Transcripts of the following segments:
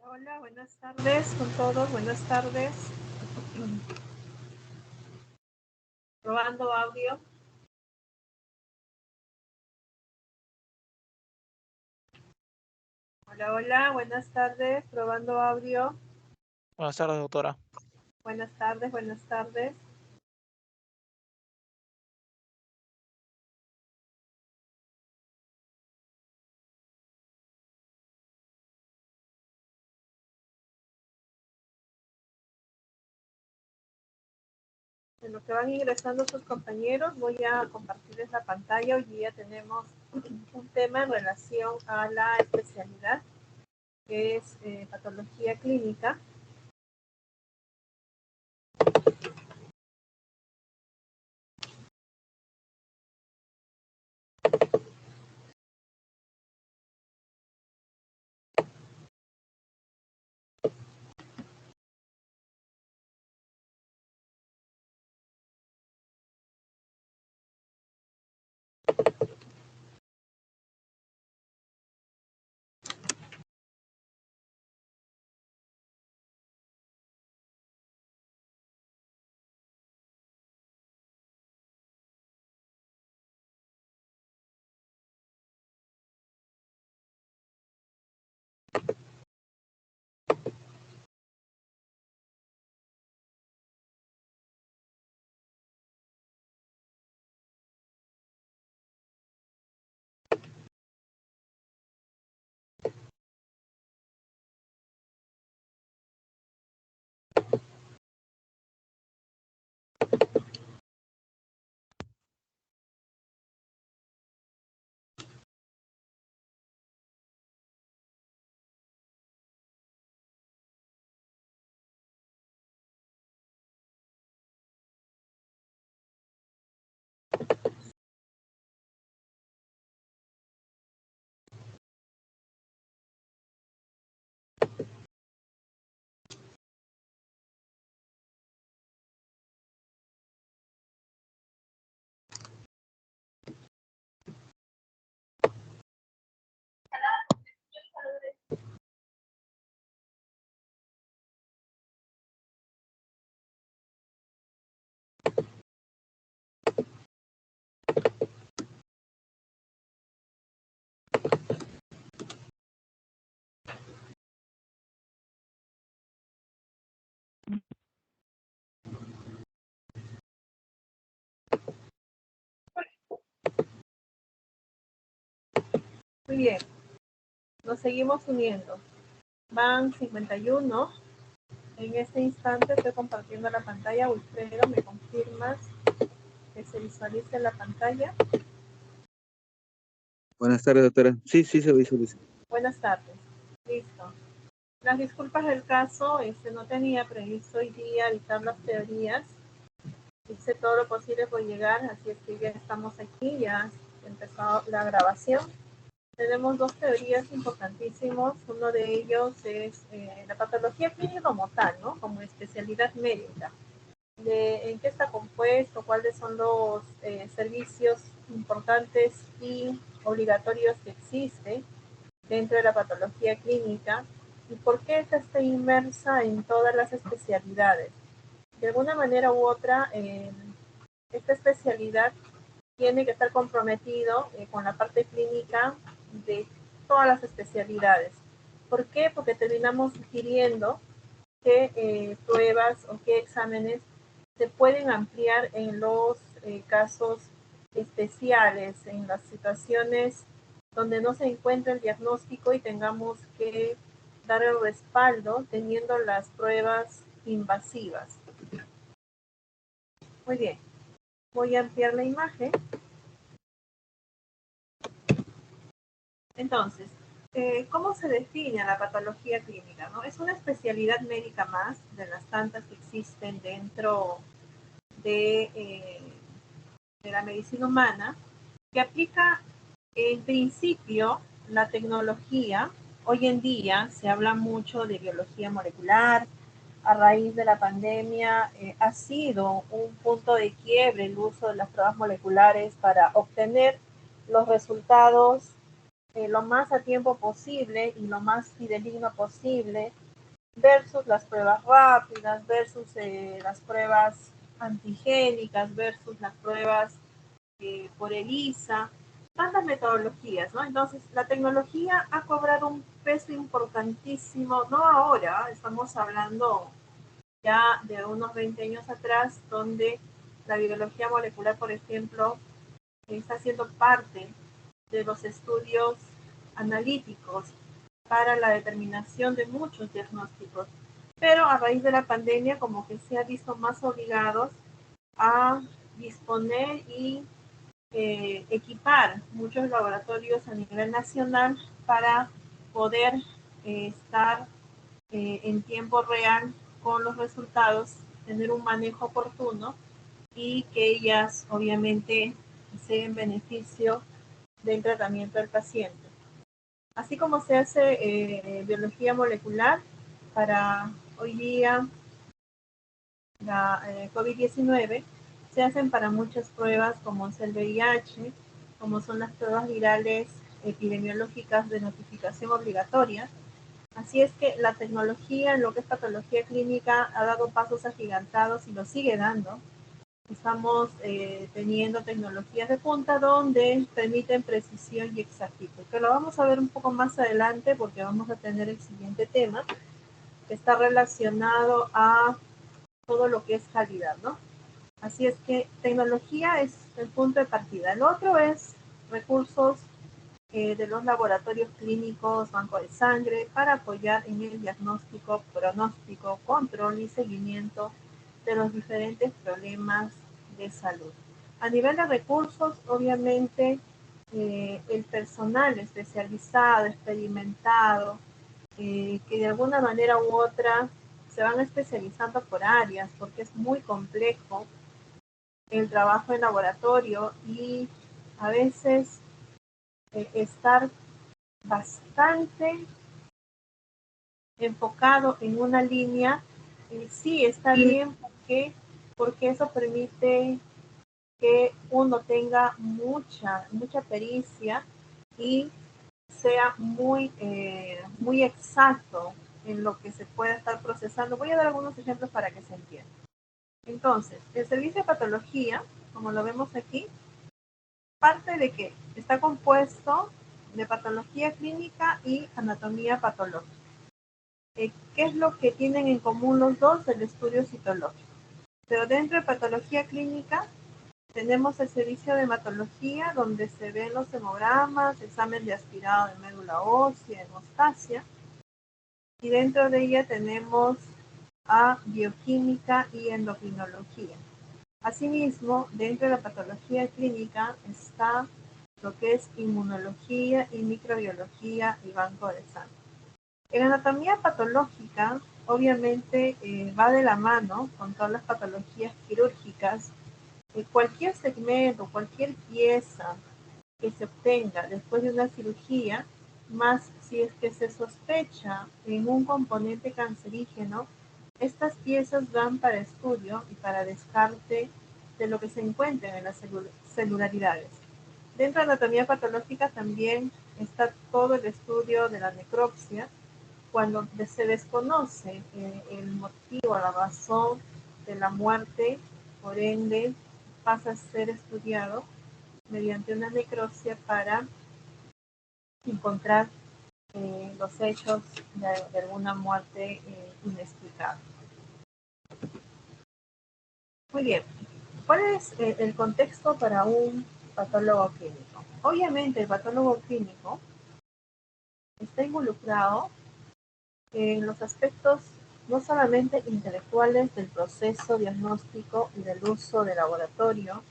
Hola, buenas tardes con todos, buenas tardes. Probando audio. Hola, hola, buenas tardes, probando audio. Buenas tardes, doctora. Buenas tardes, buenas tardes. En lo que van ingresando sus compañeros, voy a compartirles la pantalla. Hoy día tenemos un tema en relación a la especialidad, que es patología clínica. Muy bien, nos seguimos uniendo. Van 51. En este instante estoy compartiendo la pantalla. Wilfredo, ¿me confirmas que se visualice la pantalla? Buenas tardes, doctora. Sí, se visualiza. Buenas tardes. Listo. Las disculpas del caso, no tenía previsto hoy día dictar las teorías. Hice todo lo posible por llegar, así es que ya estamos aquí, ya empezó la grabación. Tenemos dos teorías importantísimos. Uno de ellos es la patología clínica como tal, ¿no? Como especialidad médica. En qué está compuesto, cuáles son los servicios importantes y obligatorios que existen dentro de la patología clínica y por qué esta está inmersa en todas las especialidades. De alguna manera u otra, esta especialidad tiene que estar comprometido con la parte clínica de todas las especialidades. ¿Por qué? Porque terminamos sugiriendo qué pruebas o qué exámenes se pueden ampliar en los casos especiales, en las situaciones donde no se encuentra el diagnóstico y tengamos que dar el respaldo teniendo las pruebas invasivas. Muy bien, voy a ampliar la imagen. Entonces, ¿cómo se define la patología clínica? ¿No? Es una especialidad médica más de las tantas que existen dentro de la medicina humana, que aplica en principio la tecnología. Hoy en día se habla mucho de biología molecular. A raíz de la pandemia ha sido un punto de quiebre el uso de las pruebas moleculares para obtener los resultados lo más a tiempo posible y lo más fidedigno posible, versus las pruebas rápidas, versus las pruebas antigénicas, versus las pruebas por ELISA, tantas metodologías, ¿no? Entonces, la tecnología ha cobrado un peso importantísimo, no ahora, estamos hablando ya de unos 20 años atrás, donde la biología molecular, por ejemplo, está siendo parte de los estudios analíticos para la determinación de muchos diagnósticos. Pero a raíz de la pandemia, como que se ha visto más obligados a disponer y equipar muchos laboratorios a nivel nacional para poder estar en tiempo real con los resultados, tener un manejo oportuno y que ellas obviamente sea en beneficio del tratamiento del paciente. Así como se hace biología molecular para hoy día la COVID-19, se hacen para muchas pruebas como es el VIH, como son las pruebas virales epidemiológicas de notificación obligatoria. Así es que la tecnología en lo que es patología clínica ha dado pasos agigantados y lo sigue dando. Estamos teniendo tecnologías de punta donde permiten precisión y exactitud, que lo vamos a ver un poco más adelante porque vamos a tener el siguiente tema que está relacionado a todo lo que es calidad, ¿no? Así es que tecnología es el punto de partida. El otro es recursos de los laboratorios clínicos, banco de sangre, para apoyar en el diagnóstico, pronóstico, control y seguimiento de los diferentes problemas de salud. A nivel de recursos, obviamente, el personal especializado, experimentado, que de alguna manera u otra se van especializando por áreas, porque es muy complejo el trabajo en laboratorio y a veces estar bastante enfocado en una línea, sí está bien porque eso permite que uno tenga mucha pericia y sea muy exacto en lo que se puede estar procesando. Voy a dar algunos ejemplos para que se entienda. Entonces, el servicio de patología, como lo vemos aquí, parte de que está compuesto de patología clínica y anatomía patológica. ¿Qué es lo que tienen en común los dos? El estudio citológico. Pero dentro de patología clínica tenemos el servicio de hematología, donde se ven los hemogramas, examen de aspirado de médula ósea, hemostasia. Y dentro de ella tenemos a bioquímica y endocrinología. Asimismo, dentro de la patología clínica está lo que es inmunología y microbiología y banco de sangre. En anatomía patológica, obviamente, va de la mano con todas las patologías quirúrgicas. Cualquier segmento, cualquier pieza que se obtenga después de una cirugía, más si es que se sospecha en un componente cancerígeno, estas piezas van para estudio y para descarte de lo que se encuentra en las celularidades. Dentro de la anatomía patológica también está todo el estudio de la necropsia, cuando se desconoce el motivo, la razón de la muerte, por ende pasa a ser estudiado mediante una necropsia para encontrar los hechos de alguna muerte inexplicable. Muy bien, ¿cuál es el contexto para un patólogo clínico? Obviamente el patólogo clínico está involucrado en los aspectos no solamente intelectuales del proceso diagnóstico y del uso de laboratorio,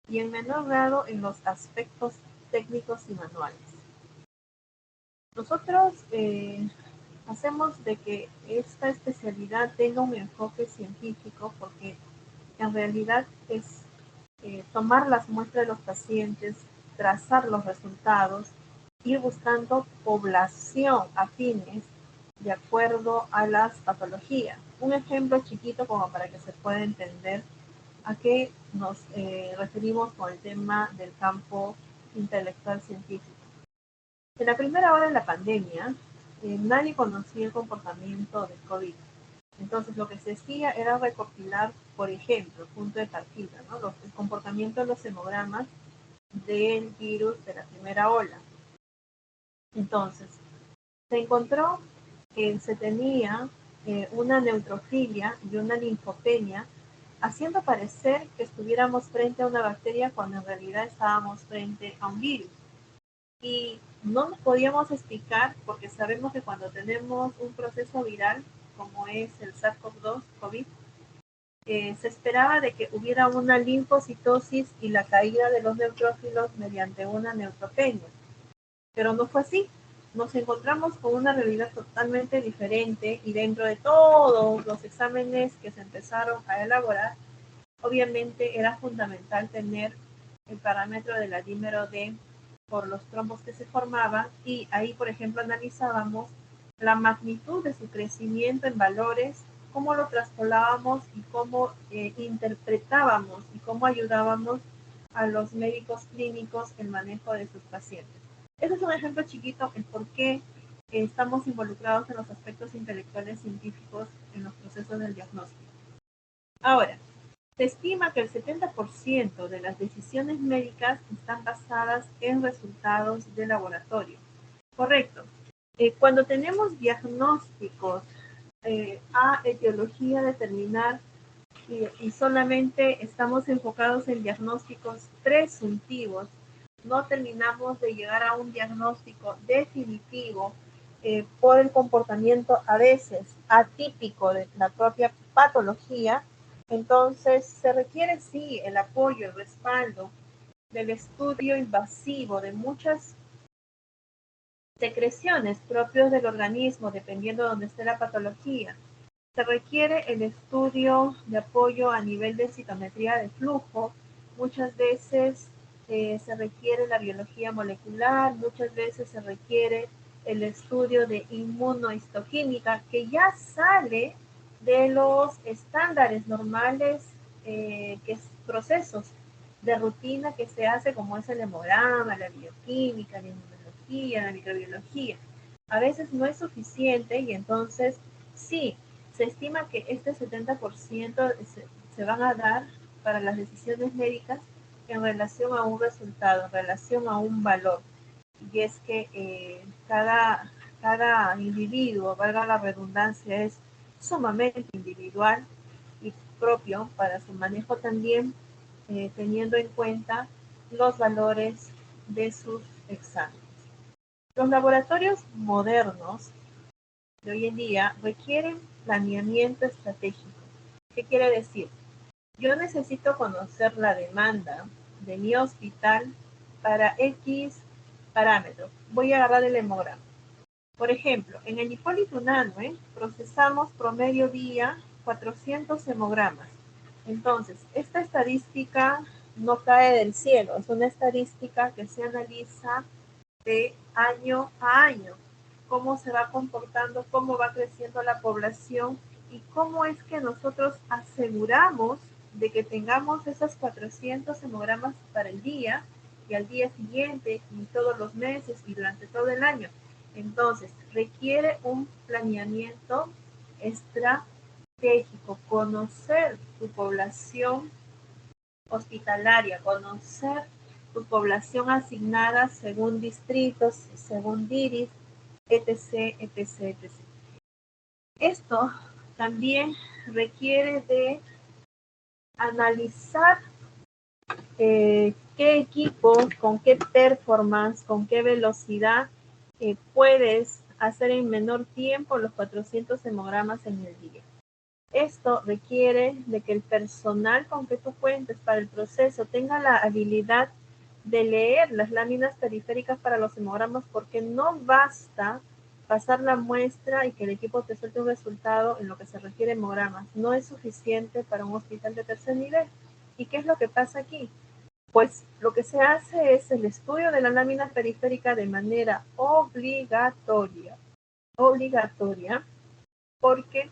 y en menor grado en los aspectos técnicos y manuales. Nosotros hacemos de que esta especialidad tenga un enfoque científico porque en realidad es tomar las muestras de los pacientes, trazar los resultados, ir buscando población afines de acuerdo a las patologías. Un ejemplo chiquito como para que se pueda entender a qué nos referimos con el tema del campo intelectual científico. En la primera hora de la pandemia, nadie conocía el comportamiento del COVID. Entonces, lo que se hacía era recopilar, por ejemplo, punto de partida, ¿no? El comportamiento de los hemogramas del virus de la primera ola. Entonces, se encontró que se tenía una neutrofilia y una linfopenia, haciendo parecer que estuviéramos frente a una bacteria cuando en realidad estábamos frente a un virus. Y no nos podíamos explicar porque sabemos que cuando tenemos un proceso viral, como es el SARS-CoV-2, COVID, se esperaba de que hubiera una linfocitosis y la caída de los neutrófilos mediante una neutropenia. Pero no fue así. Nos encontramos con una realidad totalmente diferente y dentro de todos los exámenes que se empezaron a elaborar, obviamente era fundamental tener el parámetro del adímero D por los trombos que se formaban y ahí, por ejemplo, analizábamos la magnitud de su crecimiento en valores, cómo lo traspolábamos y cómo interpretábamos y cómo ayudábamos a los médicos clínicos en el manejo de sus pacientes. Ese es un ejemplo chiquito en por qué estamos involucrados en los aspectos intelectuales científicos en los procesos del diagnóstico. Ahora, se estima que el 70% de las decisiones médicas están basadas en resultados de laboratorio. Correcto. Cuando tenemos diagnósticos a etiología determinar y solamente estamos enfocados en diagnósticos presuntivos, no terminamos de llegar a un diagnóstico definitivo por el comportamiento a veces atípico de la propia patología. Entonces se requiere sí el apoyo, el respaldo del estudio invasivo de muchas secreciones propios del organismo, dependiendo de dónde esté la patología. Se requiere el estudio de apoyo a nivel de citometría de flujo. Muchas veces se requiere la biología molecular, muchas veces se requiere el estudio de inmunohistoquímica, que ya sale de los estándares normales, que es procesos de rutina que se hace, como es el hemograma, la bioquímica, la inmunología, la microbiología. A veces no es suficiente y entonces sí, se estima que este 70% se van a dar para las decisiones médicas en relación a un resultado, en relación a un valor. Y es que cada individuo, valga la redundancia, es sumamente individual y propio para su manejo también, teniendo en cuenta los valores de sus exámenes. Los laboratorios modernos de hoy en día requieren planeamiento estratégico. ¿Qué quiere decir? Yo necesito conocer la demanda de mi hospital para X parámetros. Voy a agarrar el hemograma. Por ejemplo, en el Hipólito Unanue procesamos promedio día 400 hemogramas. Entonces, esta estadística no cae del cielo, es una estadística que se analiza de año a año, cómo se va comportando, cómo va creciendo la población y cómo es que nosotros aseguramos de que tengamos esas 400 hemogramas para el día y al día siguiente y todos los meses y durante todo el año. Entonces, requiere un planeamiento estratégico, conocer tu población hospitalaria, conocer tu población asignada según distritos, según DIRIS, etc., etc., etc. Esto también requiere de analizar qué equipo, con qué performance, con qué velocidad puedes hacer en menor tiempo los 400 hemogramas en el día. Esto requiere de que el personal con que tú cuentes para el proceso tenga la habilidad de leer las láminas periféricas para los hemogramas, porque no basta pasar la muestra y que el equipo te suelte un resultado en lo que se refiere a hemogramas. No es suficiente para un hospital de tercer nivel. ¿Y qué es lo que pasa aquí? Pues lo que se hace es el estudio de la lámina periférica de manera obligatoria, porque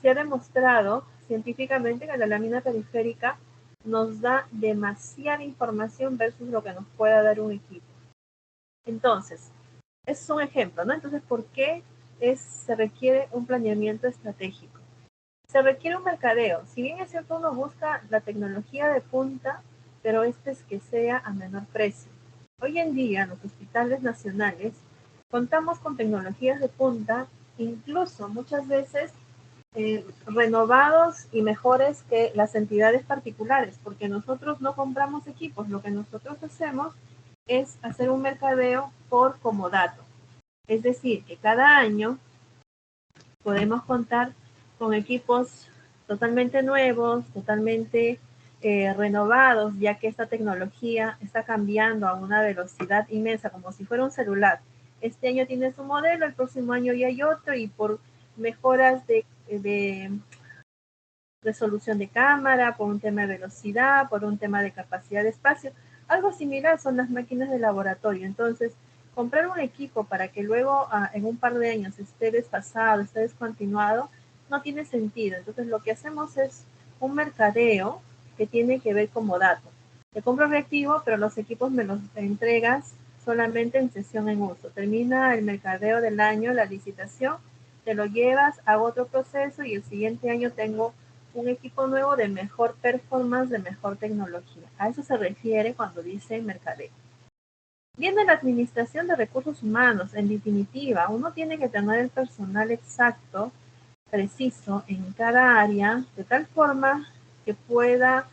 se ha demostrado científicamente que la lámina periférica nos da demasiada información versus lo que nos pueda dar un equipo. Entonces, Es un ejemplo, ¿no? Entonces, ¿por qué se requiere un planeamiento estratégico? Se requiere un mercadeo. Si bien es cierto, uno busca la tecnología de punta, pero este es que sea a menor precio. Hoy en día, en los hospitales nacionales, contamos con tecnologías de punta, incluso muchas veces renovados y mejores que las entidades particulares, porque nosotros no compramos equipos, lo que nosotros hacemos es hacer un mercadeo por comodato. Es decir, que cada año podemos contar con equipos totalmente nuevos, totalmente renovados, ya que esta tecnología está cambiando a una velocidad inmensa, como si fuera un celular. Este año tienes un modelo, el próximo año ya hay otro, y por mejoras de resolución de cámara, por un tema de velocidad, por un tema de capacidad de espacio. Algo similar son las máquinas de laboratorio. Entonces, comprar un equipo para que luego en un par de años esté desfasado, esté descontinuado, no tiene sentido. Entonces, lo que hacemos es un mercadeo que tiene que ver como dato. Te compro reactivo, pero los equipos me los entregas solamente en sesión en uso. Termina el mercadeo del año, la licitación, te lo llevas, hago otro proceso y el siguiente año tengo un equipo nuevo de mejor performance, de mejor tecnología. A eso se refiere cuando dice mercadeo. Viene la administración de recursos humanos. En definitiva, uno tiene que tener el personal exacto, preciso en cada área, de tal forma que pueda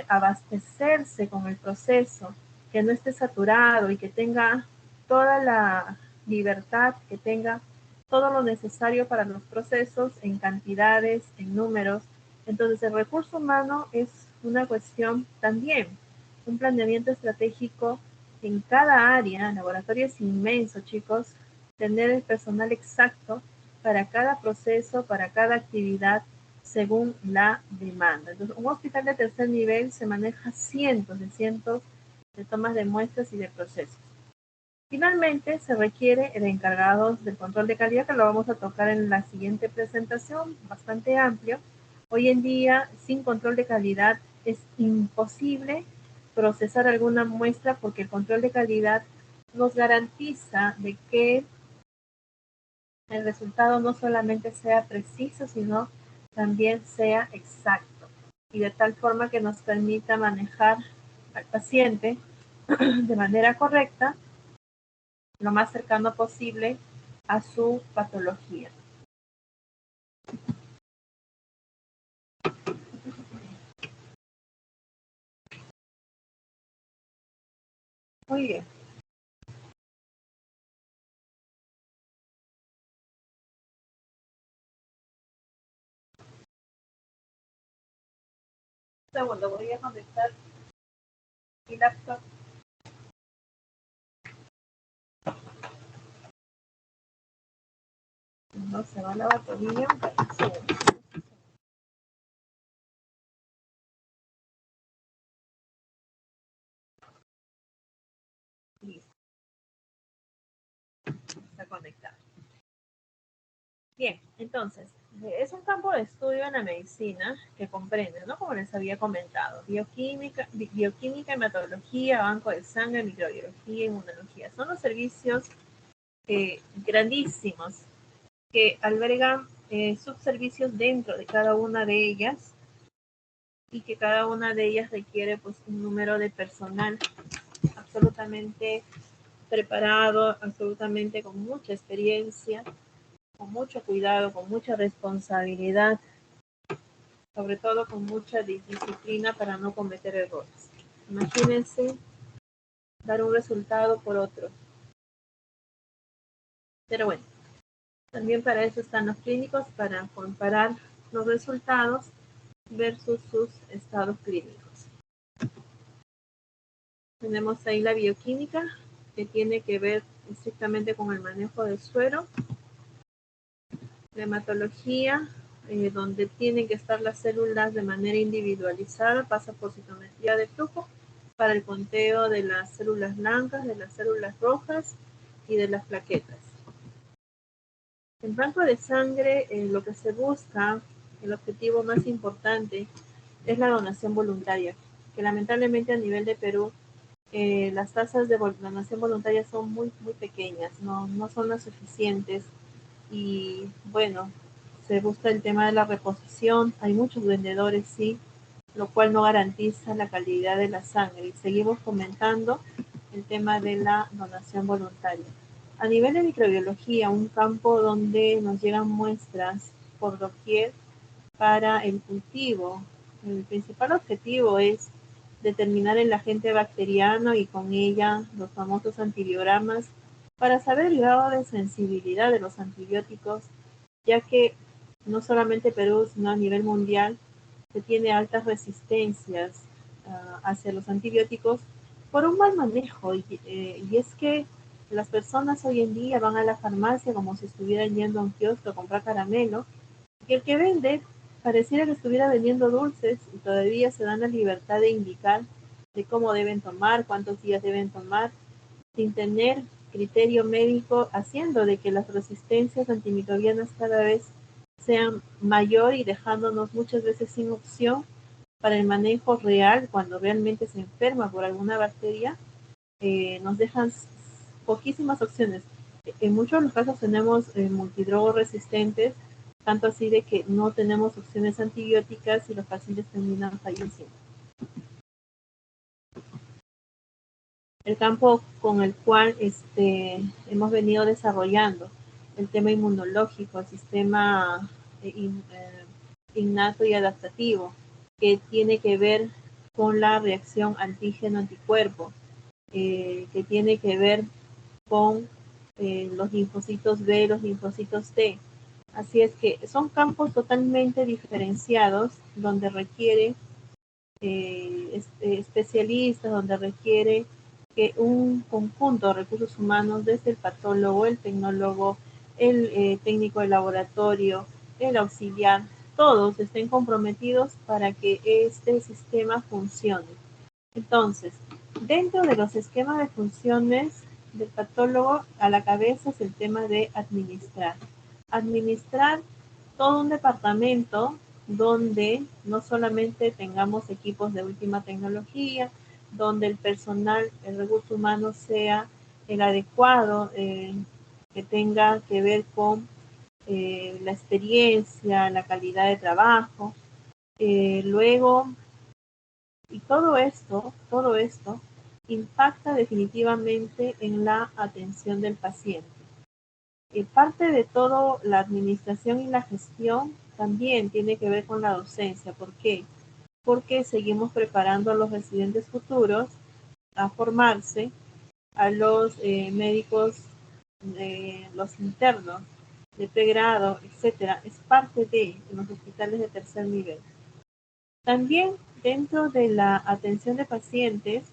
abastecerse con el proceso, que no esté saturado y que tenga toda la libertad, que tenga todo lo necesario para los procesos en cantidades, en números. Entonces, el recurso humano es una cuestión también, un planeamiento estratégico en cada área. El laboratorio es inmenso, chicos. Tener el personal exacto para cada proceso, para cada actividad, según la demanda. Entonces, un hospital de tercer nivel se maneja cientos de tomas de muestras y de procesos. Finalmente, se requiere de encargados del control de calidad, que lo vamos a tocar en la siguiente presentación, bastante amplio. Hoy en día, sin control de calidad, es imposible procesar alguna muestra, porque el control de calidad nos garantiza de que el resultado no solamente sea preciso, sino también sea exacto, y de tal forma que nos permita manejar al paciente de manera correcta, lo más cercano posible a su patología. Muy bien. Un segundo, voy a conectar mi laptop. No se va la batería. Un segundo. Listo. Está conectado. Bien, entonces, es un campo de estudio en la medicina que comprende, ¿no? Como les había comentado, bioquímica, hematología, banco de sangre, microbiología, inmunología. Son los servicios grandísimos que albergan subservicios dentro de cada una de ellas, y que cada una de ellas requiere pues un número de personal absolutamente preparado, absolutamente con mucha experiencia, con mucho cuidado, con mucha responsabilidad, sobre todo con mucha disciplina para no cometer errores. Imagínense dar un resultado por otro. Pero bueno, también para eso están los clínicos, para comparar los resultados versus sus estados clínicos. Tenemos ahí la bioquímica, que tiene que ver estrictamente con el manejo del suero. La hematología, donde tienen que estar las células de manera individualizada, pasa por citometría de flujo para el conteo de las células blancas, de las células rojas y de las plaquetas. En banco de sangre, lo que se busca, el objetivo más importante, es la donación voluntaria, que lamentablemente a nivel de Perú las tasas de donación voluntaria son muy pequeñas, no son las suficientes. Y bueno, se busca el tema de la reposición. Hay muchos vendedores, sí, lo cual no garantiza la calidad de la sangre. Y seguimos comentando el tema de la donación voluntaria. A nivel de microbiología, un campo donde nos llegan muestras por doquier para el cultivo. El principal objetivo es determinar el agente bacteriano y con ella los famosos antibiogramas para saber el grado de sensibilidad de los antibióticos, ya que no solamente Perú, sino a nivel mundial, se tiene altas resistencias hacia los antibióticos por un mal manejo. Y es que las personas hoy en día van a la farmacia como si estuvieran yendo a un kiosco a comprar caramelo, y el que vende pareciera que estuviera vendiendo dulces y todavía se dan la libertad de indicar de cómo deben tomar, cuántos días deben tomar, sin tener criterio médico, haciendo de que las resistencias antimicrobianas cada vez sean mayor y dejándonos muchas veces sin opción para el manejo real cuando realmente se enferma por alguna bacteria. Nos dejan poquísimas opciones. En muchos de los casos tenemos multidrogos resistentes, tanto así de que no tenemos opciones antibióticas y los pacientes terminan falleciendo. El campo con el cual hemos venido desarrollando, el tema inmunológico, el sistema innato y adaptativo, que tiene que ver con la reacción antígeno-anticuerpo, que tiene que ver con los linfocitos B, los linfocitos T. Así es que son campos totalmente diferenciados donde requiere especialistas, donde requiere que un conjunto de recursos humanos, desde el patólogo, el tecnólogo, el técnico de laboratorio, el auxiliar, todos estén comprometidos para que este sistema funcione. Entonces, dentro de los esquemas de funciones del patólogo, a la cabeza es el tema de administrar. Administrar todo un departamento donde no solamente tengamos equipos de última tecnología, donde el personal, el recurso humano sea el adecuado, que tenga que ver con la experiencia, la calidad de trabajo. Luego, y todo esto impacta definitivamente en la atención del paciente. Parte de todo, la administración y la gestión también tiene que ver con la docencia. ¿Por qué? Porque seguimos preparando a los residentes futuros a formarse, a los médicos, los internos de pregrado, etcétera. Es parte de los hospitales de tercer nivel. También dentro de la atención de pacientes,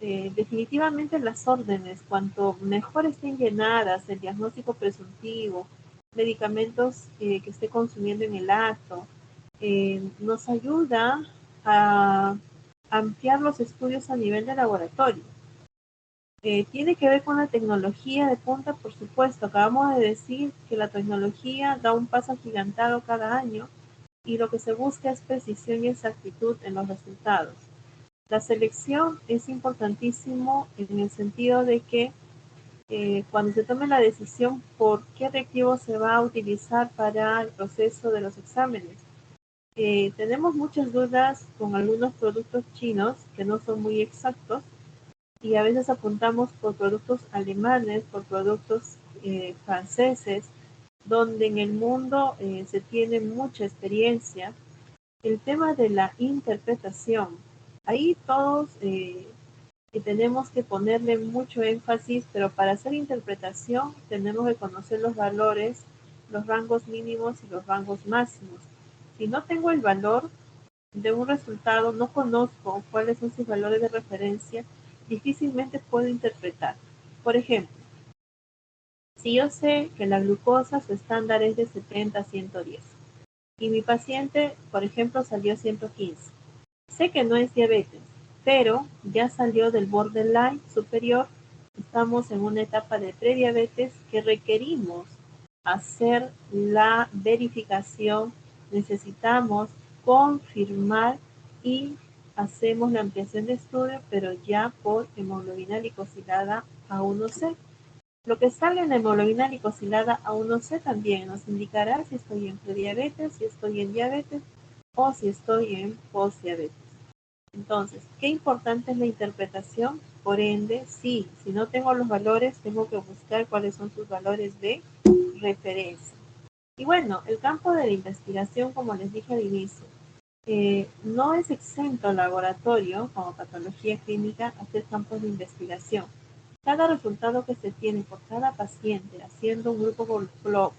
definitivamente las órdenes, cuanto mejor estén llenadas, el diagnóstico presuntivo, medicamentos que esté consumiendo en el acto, nos ayuda a ampliar los estudios a nivel de laboratorio. Tiene que ver con la tecnología de punta, por supuesto. Acabamos de decir que la tecnología da un paso agigantado cada año y lo que se busca es precisión y exactitud en los resultados. La selección es importantísimo en el sentido de que cuando se tome la decisión por qué reactivo se va a utilizar para el proceso de los exámenes. Tenemos muchas dudas con algunos productos chinos que no son muy exactos y a veces apuntamos por productos alemanes, por productos franceses, donde en el mundo se tiene mucha experiencia. El tema de la interpretación, ahí todos tenemos que ponerle mucho énfasis, pero para hacer interpretación tenemos que conocer los valores, los rangos mínimos y los rangos máximos. Si no tengo el valor de un resultado, no conozco cuáles son sus valores de referencia, difícilmente puedo interpretar. Por ejemplo, si yo sé que la glucosa, su estándar es de 70 a 110, y mi paciente, por ejemplo, salió 115. Sé que no es diabetes, pero ya salió del borderline superior. Estamos en una etapa de prediabetes que requerimos hacer la verificación. Necesitamos confirmar y hacemos la ampliación de estudio, pero ya por hemoglobina glicosilada A1C. Lo que sale en la hemoglobina glicosilada A1C también nos indicará si estoy en prediabetes, si estoy en diabetes o si estoy en postdiabetes. Entonces, qué importante es la interpretación. Por ende, sí, si no tengo los valores, tengo que buscar cuáles son sus valores de referencia. Y bueno, el campo de la investigación, como les dije al inicio, no es exento al laboratorio, como patología clínica, hacer campos de investigación. Cada resultado que se tiene por cada paciente, haciendo un grupo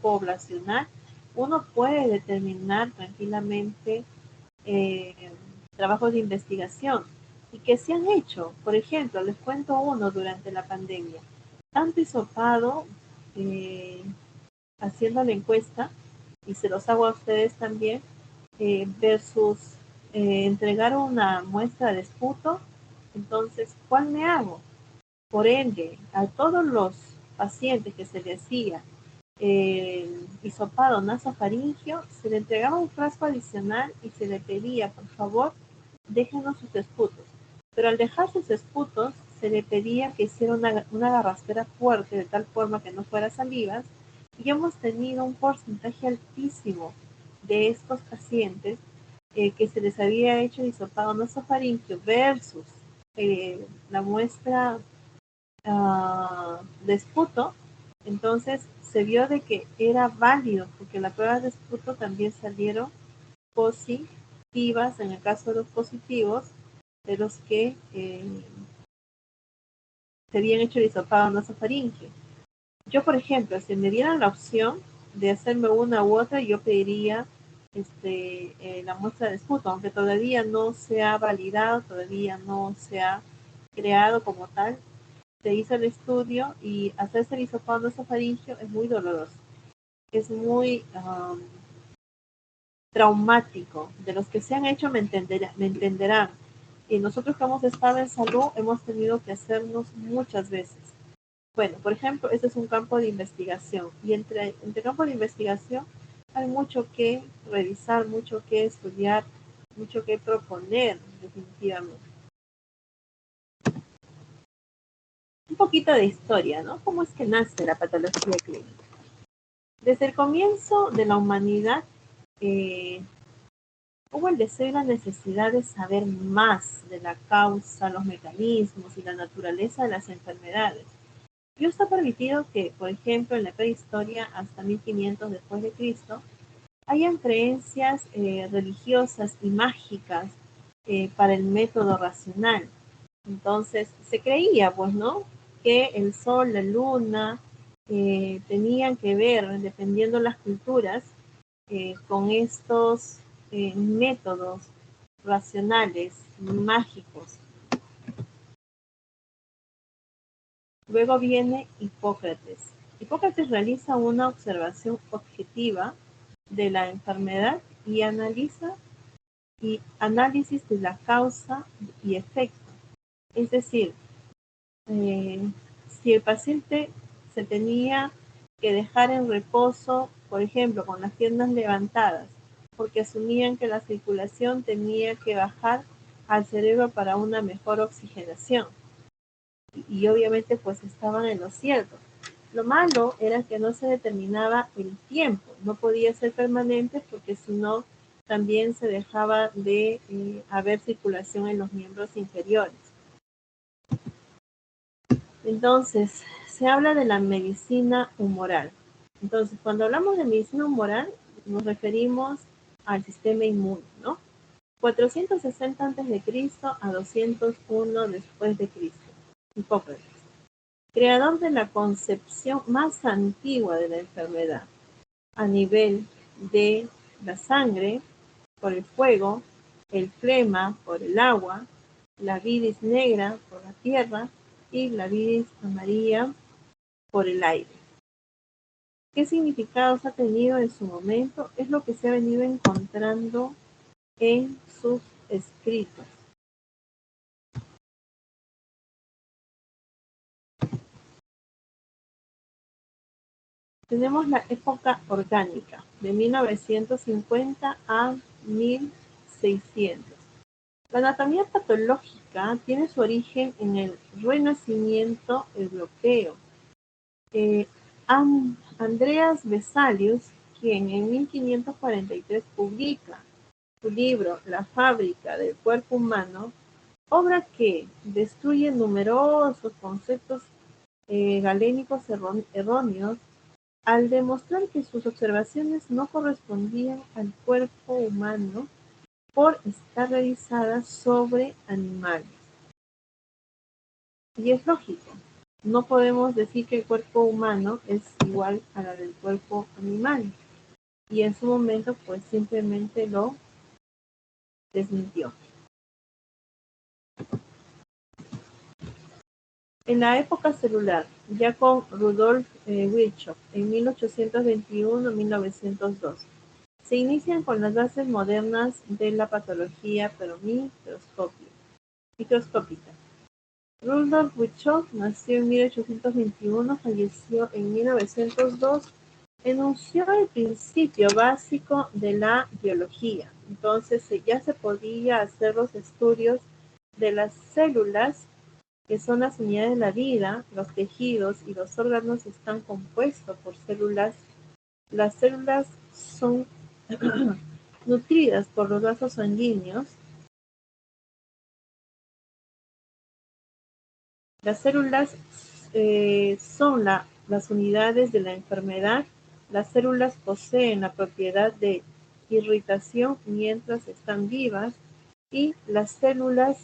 poblacional, uno puede determinar tranquilamente trabajos de investigación y que se han hecho. Por ejemplo, les cuento uno durante la pandemia. Tanto hisopado, haciendo la encuesta, y se los hago a ustedes también, versus entregar una muestra de esputo. Entonces, ¿cuál me hago? Por ende, a todos los pacientes que se le hacía hisopado nasofaringeo, se le entregaba un frasco adicional y se le pedía, por favor, déjenos sus esputos. Pero al dejar sus esputos, se le pedía que hiciera una garraspera fuerte, de tal forma que no fuera salivas, y hemos tenido un porcentaje altísimo de estos pacientes que se les había hecho hisopado nasofaringeo versus la muestra de esputo. Entonces se vio de que era válido, porque las pruebas de esputo también salieron positivas en el caso de los positivos, de los que se habían hecho el hisopado nasofaringeo. Yo, por ejemplo, si me dieran la opción de hacerme una u otra, yo pediría la muestra de esputo, aunque todavía no se ha validado, todavía no se ha creado como tal. Se hizo el estudio y hacerse el hisopado nasofaringeo es muy doloroso, es muy traumático. De los que se han hecho me entenderán. Y nosotros que hemos estado en salud hemos tenido que hacernos muchas veces. Bueno, por ejemplo, este es un campo de investigación y entre campo de investigación hay mucho que revisar, mucho que estudiar, mucho que proponer definitivamente. Un poquito de historia, ¿no? ¿Cómo es que nace la patología clínica? Desde el comienzo de la humanidad hubo el deseo y la necesidad de saber más de la causa, los mecanismos y la naturaleza de las enfermedades. Y está permitido que, por ejemplo, en la prehistoria hasta 1500 después de Cristo, hayan creencias religiosas y mágicas para el método racional. Entonces, se creía, pues, ¿no?, que el sol, la luna, tenían que ver, dependiendo de las culturas, con estos métodos racionales, mágicos. Luego viene Hipócrates. Hipócrates realiza una observación objetiva de la enfermedad y análisis de la causa y efecto. Es decir, si el paciente se tenía que dejar en reposo, por ejemplo, con las piernas levantadas, porque asumían que la circulación tenía que bajar al cerebro para una mejor oxigenación. Y obviamente pues estaban en lo cierto. Lo malo era que no se determinaba el tiempo, no podía ser permanente porque si no también se dejaba de haber circulación en los miembros inferiores. Entonces, se habla de la medicina humoral. Entonces, cuando hablamos de medicina humoral, nos referimos al sistema inmune, ¿no? 460 antes de Cristo a 201 después de Cristo. Hipócrates, creador de la concepción más antigua de la enfermedad, a nivel de la sangre por el fuego, el flema por el agua, la bilis negra por la tierra y la bilis amarilla por el aire. ¿Qué significados ha tenido en su momento? Es lo que se ha venido encontrando en sus escritos. Tenemos la época orgánica, de 1950 a 1600. La anatomía patológica tiene su origen en el Renacimiento europeo. Andreas Vesalius, quien en 1543 publica su libro La fábrica del cuerpo humano, obra que destruye numerosos conceptos galénicos erróneos al demostrar que sus observaciones no correspondían al cuerpo humano por estar realizadas sobre animales. Y es lógico, no podemos decir que el cuerpo humano es igual a la del cuerpo animal. Y en su momento, pues simplemente lo desmintió. En la época celular, ya con Rudolf Virchow, en 1821-1902, se inician con las bases modernas de la patología, pero microscópica. Rudolf Virchow nació en 1821, falleció en 1902, enunció el principio básico de la biología. Entonces ya se podía hacer los estudios de las células, que son las unidades de la vida. Los tejidos y los órganos están compuestos por células. Las células son nutridas por los vasos sanguíneos. Las células son las unidades de la enfermedad. Las células poseen la propiedad de irritación mientras están vivas y las células,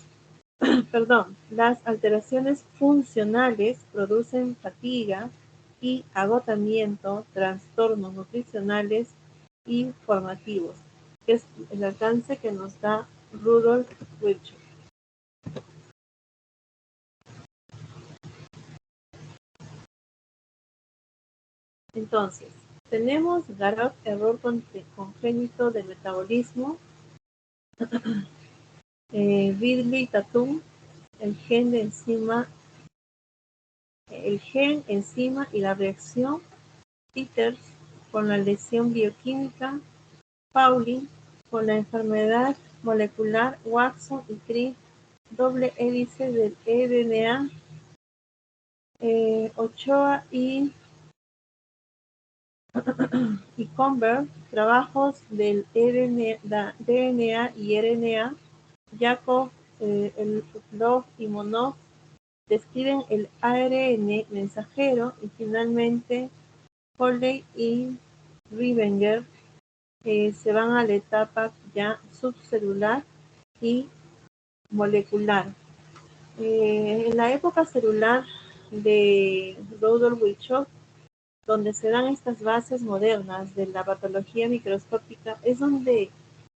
las alteraciones funcionales producen fatiga y agotamiento, trastornos nutricionales y formativos, que es el alcance que nos da Rudolf Virchow. Entonces, tenemos Garrod, error congénito del metabolismo, Widley-Tatum, el gen enzima y la reacción, Peters con la lesión bioquímica, Pauling con la enfermedad molecular, Watson y Crick, doble hélice del RNA, Ochoa y Conver, trabajos del DNA y RNA, Yakov, Love y Monod describen el ARN mensajero, y finalmente Foley y Rivenger se van a la etapa ya subcelular y molecular. En la época celular de Rudolf Virchow, donde se dan estas bases modernas de la patología microscópica, es donde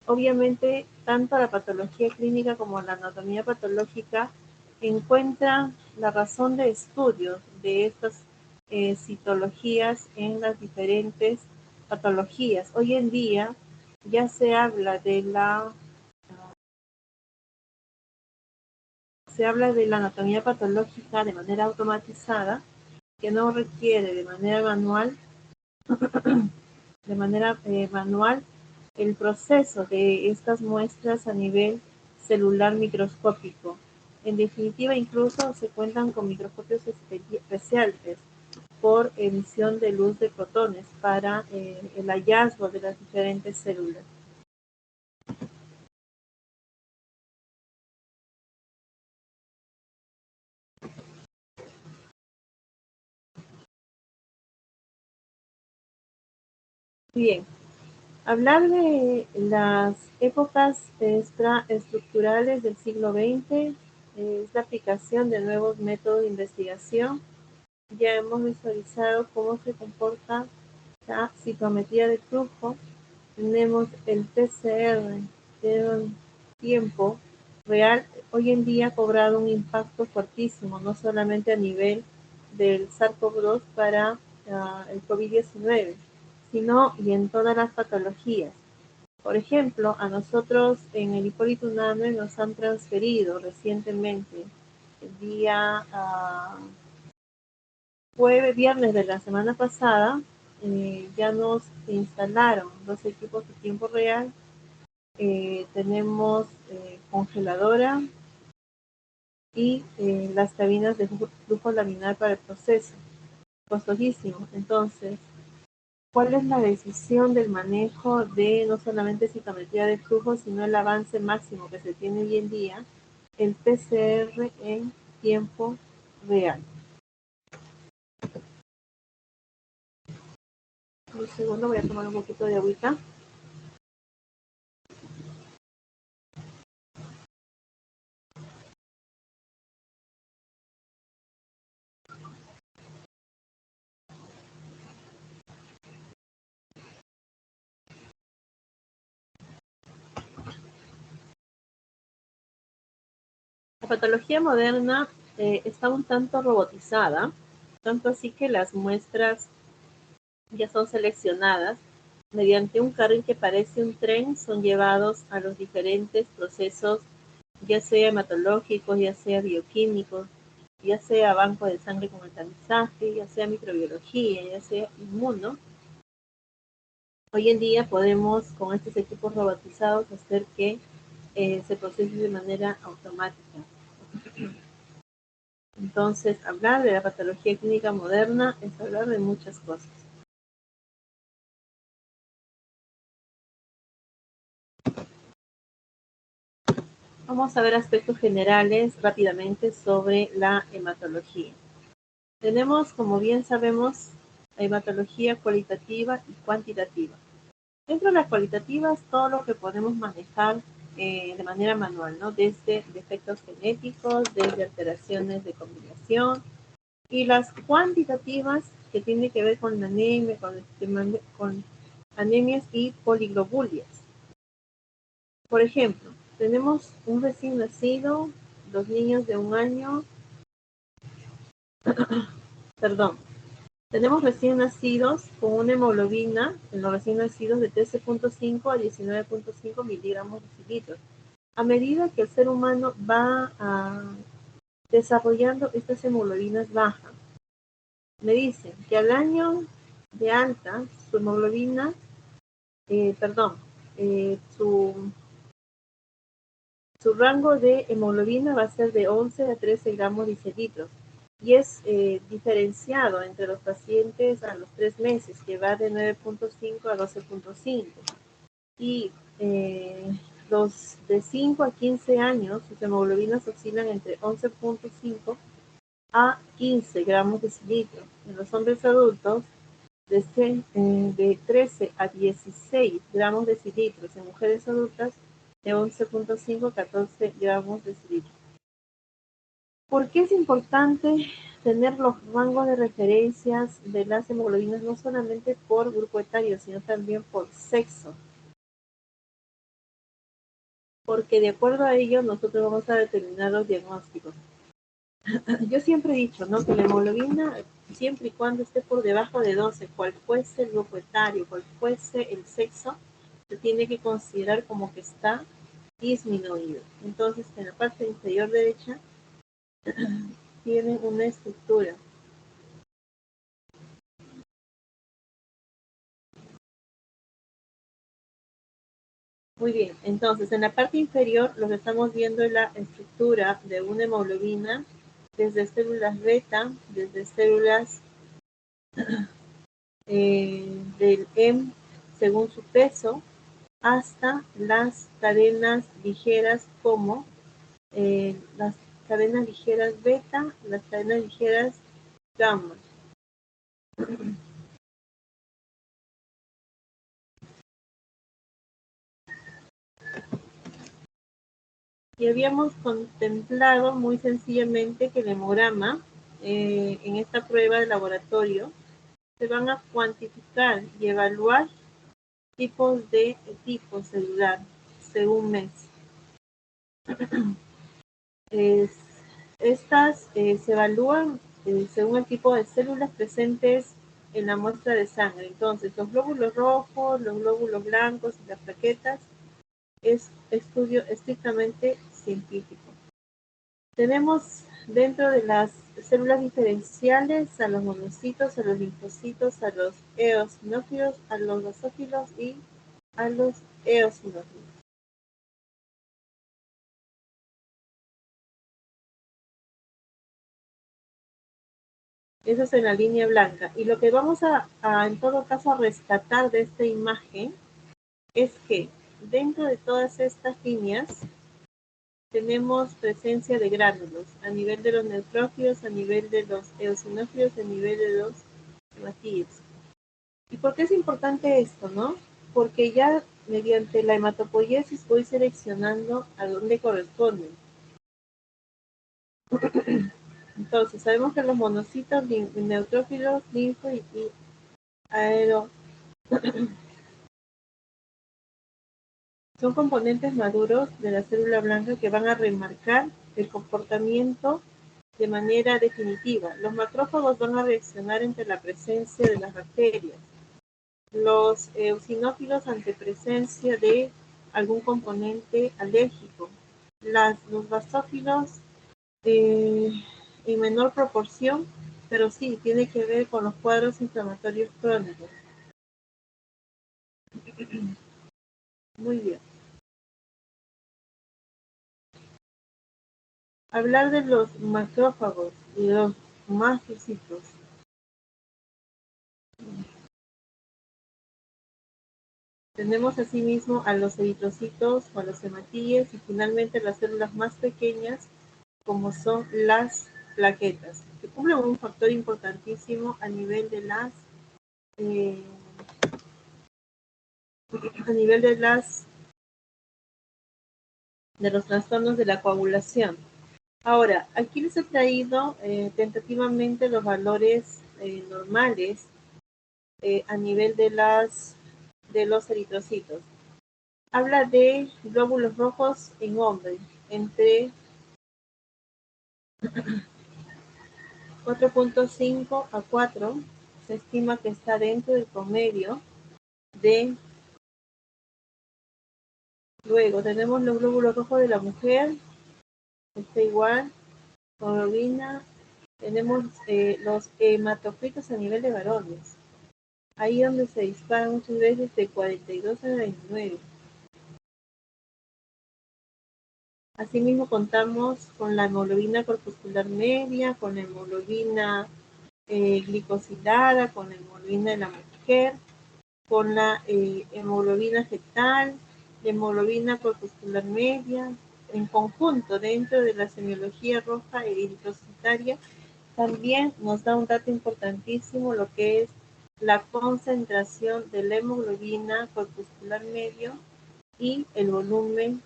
obviamente tanto la patología clínica como la anatomía patológica encuentran la razón de estudio de estas citologías en las diferentes patologías. Hoy en día ya se habla de la anatomía patológica de manera automatizada, que no requiere de manera manual el proceso de estas muestras a nivel celular microscópico. En definitiva, incluso se cuentan con microscopios especiales por emisión de luz de protones para el hallazgo de las diferentes células. Bien, hablar de las épocas estructurales del siglo XX es la aplicación de nuevos métodos de investigación. Ya hemos visualizado cómo se comporta la citometría de flujo. Tenemos el PCR de tiempo real. Hoy en día ha cobrado un impacto fuertísimo, no solamente a nivel del SARS-CoV-2 para el COVID-19, sino y en todas las patologías. Por ejemplo, a nosotros en el Hipólito Unanue nos han transferido recientemente, el día viernes de la semana pasada, ya nos instalaron 2 equipos de tiempo real tenemos congeladora y las cabinas de flujo laminar para el proceso. Costosísimo. Entonces, ¿cuál es la decisión del manejo de no solamente citometría de flujo, sino el avance máximo que se tiene hoy en día, el PCR en tiempo real? Un segundo, voy a tomar un poquito de agüita. La patología moderna está un tanto robotizada, tanto así que las muestras ya son seleccionadas mediante un carril que parece un tren, son llevados a los diferentes procesos, ya sea hematológicos, ya sea bioquímicos, ya sea banco de sangre con el tamizaje, ya sea microbiología, ya sea inmuno. Hoy en día podemos con estos equipos robotizados hacer que se procese de manera automática. Entonces, hablar de la patología clínica moderna es hablar de muchas cosas. Vamos a ver aspectos generales rápidamente sobre la hematología. Tenemos, como bien sabemos, la hematología cualitativa y cuantitativa. Dentro de las cualitativas, todo lo que podemos manejar de manera manual, ¿no? Desde defectos genéticos, desde alteraciones de combinación, y las cuantitativas, que tienen que ver con anemia, con anemias y poliglobulias. Por ejemplo, tenemos un recién nacido, los niños de 1 año, perdón, tenemos recién nacidos con una hemoglobina en los recién nacidos de 13.5 a 19.5 miligramos de cilitros. A medida que el ser humano va desarrollando estas hemoglobinas bajas, me dicen que al año de alta, su hemoglobina, su rango de hemoglobina va a ser de 11 a 13 gramos de cilitros. Y es diferenciado entre los pacientes a los 3 meses, que va de 9.5 a 12.5. Y los de 5 a 15 años, sus hemoglobinas oscilan entre 11.5 a 15 gramos de cilitro. En los hombres adultos, de 13 a 16 gramos de cilitros. En mujeres adultas, de 11.5 a 14 gramos de cilitro. ¿Por qué es importante tener los rangos de referencias de las hemoglobinas no solamente por grupo etario, sino también por sexo? Porque de acuerdo a ello nosotros vamos a determinar los diagnósticos. Yo siempre he dicho, ¿no?, que la hemoglobina, siempre y cuando esté por debajo de 12, cual fuese el grupo etario, cual fuese el sexo, se tiene que considerar como que está disminuido. Entonces, en la parte inferior derecha tiene una estructura. Muy bien, entonces en la parte inferior lo que estamos viendo es la estructura de una hemoglobina desde células beta, desde células del M según su peso, hasta las cadenas ligeras como las cadenas ligeras beta, las cadenas ligeras gamma. Y habíamos contemplado muy sencillamente que el hemograma en esta prueba de laboratorio se van a cuantificar y evaluar tipos de tipo celular según mes. Estas se evalúan según el tipo de células presentes en la muestra de sangre. Entonces, los glóbulos rojos, los glóbulos blancos y las plaquetas es estudio estrictamente científico. Tenemos dentro de las células diferenciales a los monocitos, a los linfocitos, a los eosinófilos, a los basófilos y a los eosinófilos. Eso es en la línea blanca. Y lo que vamos a en todo caso, a rescatar de esta imagen es que dentro de todas estas líneas tenemos presencia de gránulos a nivel de los neutrófilos, a nivel de los eosinófilos, a nivel de los hematíes. ¿Y por qué es importante esto, no? Porque ya mediante la hematopoiesis voy seleccionando a dónde corresponden. Entonces, sabemos que los monocitos, neutrófilos, linfo y aero son componentes maduros de la célula blanca que van a remarcar el comportamiento de manera definitiva. Los macrófagos van a reaccionar ante la presencia de las bacterias. Los eosinófilos ante presencia de algún componente alérgico. Los basófilos en menor proporción, pero sí, tiene que ver con los cuadros inflamatorios crónicos. Muy bien. Hablar de los macrófagos y los mastocitos. Tenemos asimismo a los eritrocitos o a los hematíes y finalmente las células más pequeñas como son las plaquetas, que cumplen un factor importantísimo a nivel de las de los trastornos de la coagulación. Ahora, aquí les he traído tentativamente los valores normales a nivel de los eritrocitos. Habla de glóbulos rojos en hombres, entre 4.5 a 4, se estima que está dentro del promedio de... Luego tenemos los glóbulos rojos de la mujer, está igual, hemoglobina. Tenemos los hematocritos a nivel de varones, ahí donde se disparan muchas veces de 42 a 29. Asimismo contamos con la hemoglobina corpuscular media, con la hemoglobina glicosilada, con la hemoglobina de la mujer, con la hemoglobina fetal, la hemoglobina corpuscular media, en conjunto dentro de la semiología roja eritrocitaria. También nos da un dato importantísimo lo que es la concentración de la hemoglobina corpuscular medio y el volumen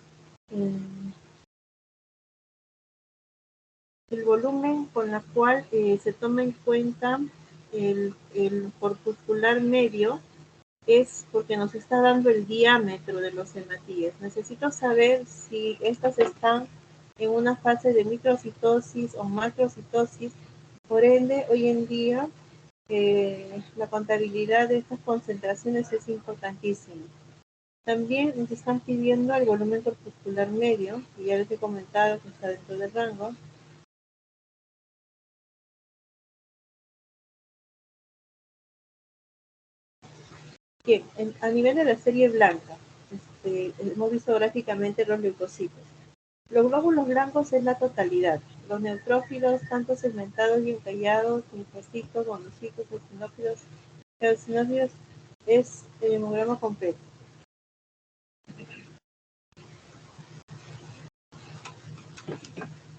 con la cual se toma en cuenta el corpuscular medio es porque nos está dando el diámetro de los hematíes. Necesito saber si estas están en una fase de microcitosis o macrocitosis. Por ende, hoy en día la contabilidad de estas concentraciones es importantísima. También nos están pidiendo el volumen corpuscular medio, y ya les he comentado que está dentro del rango. Bien, a nivel de la serie blanca, hemos visto gráficamente los leucocitos. Los glóbulos blancos es la totalidad. Los neutrófilos, tanto segmentados y encallados, linfocitos, monocitos, eosinófilos, es el hemograma completo.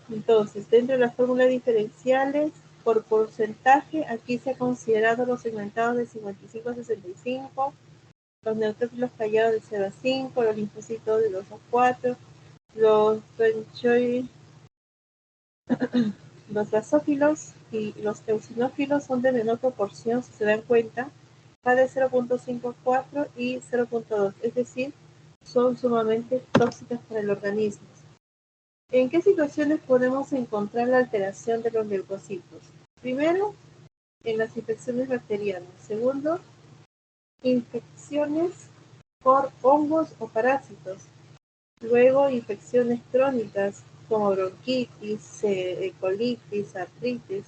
Entonces, dentro de las fórmulas diferenciales, por porcentaje, aquí se ha considerado los segmentados de 55 a 65, los neutrófilos callados de 0 a 5, los linfocitos de 2 a 4, los los basófilos y los eosinófilos son de menor proporción, si se dan cuenta, va de 0.5 a 4 y 0.2, es decir, son sumamente tóxicas para el organismo. ¿En qué situaciones podemos encontrar la alteración de los leucocitos? Primero, en las infecciones bacterianas. Segundo, infecciones por hongos o parásitos. Luego, infecciones crónicas como bronquitis, colitis, artritis,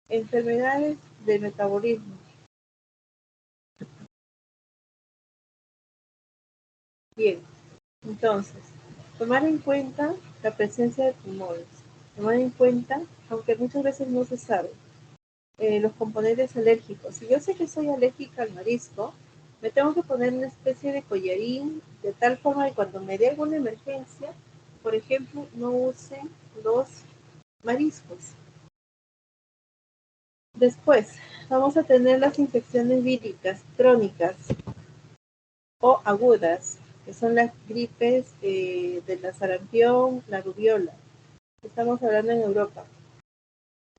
enfermedades de metabolismo. Bien, entonces, tomar en cuenta la presencia de tumores. Tomar en cuenta, aunque muchas veces no se sabe, los componentes alérgicos. Si yo sé que soy alérgica al marisco, me tengo que poner una especie de collarín de tal forma que cuando me dé alguna emergencia, por ejemplo, no use los mariscos. Después, vamos a tener las infecciones víricas crónicas o agudas, que son las gripes de la sarampión, la rubiola. Estamos hablando en Europa.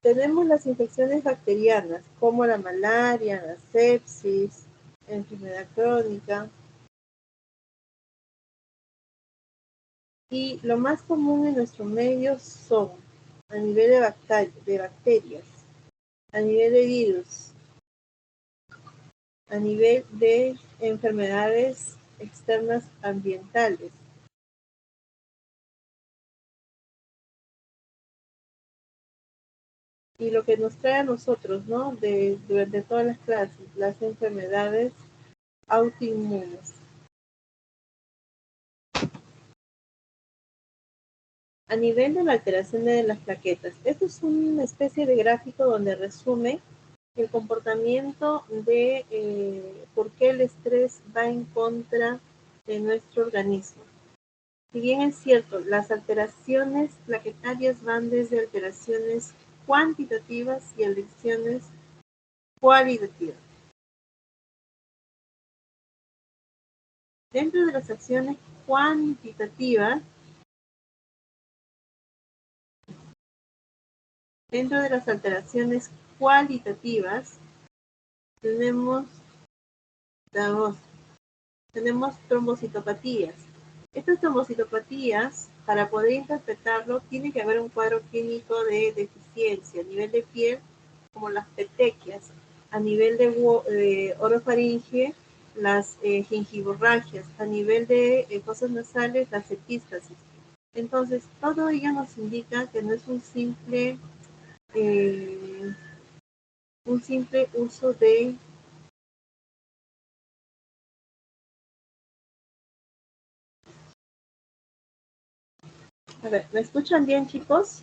Tenemos las infecciones bacterianas, como la malaria, la sepsis, enfermedad crónica. Y lo más común en nuestro medio son, a nivel de bacterias, a nivel de virus, a nivel de enfermedades externas ambientales. Y lo que nos trae a nosotros, ¿no? Durante todas las clases, las enfermedades autoinmunes. A nivel de la alteración de las plaquetas, esto es una especie de gráfico donde resume el comportamiento de por qué el estrés va en contra de nuestro organismo. Si bien es cierto, las alteraciones plaquetarias van desde alteraciones cuantitativas y alteraciones cualitativas. Dentro de las acciones cuantitativas, dentro de las alteraciones cualitativas, tenemos trombocitopatías. Estas trombocitopatías, para poder interpretarlo, tiene que haber un cuadro clínico de deficiencia a nivel de piel, como las petequias, a nivel de orofaringe, las gingivorragias, a nivel de fosas nasales, las epístasis. Entonces, todo ello nos indica que no es un simple uso de... A ver, ¿me escuchan bien, chicos?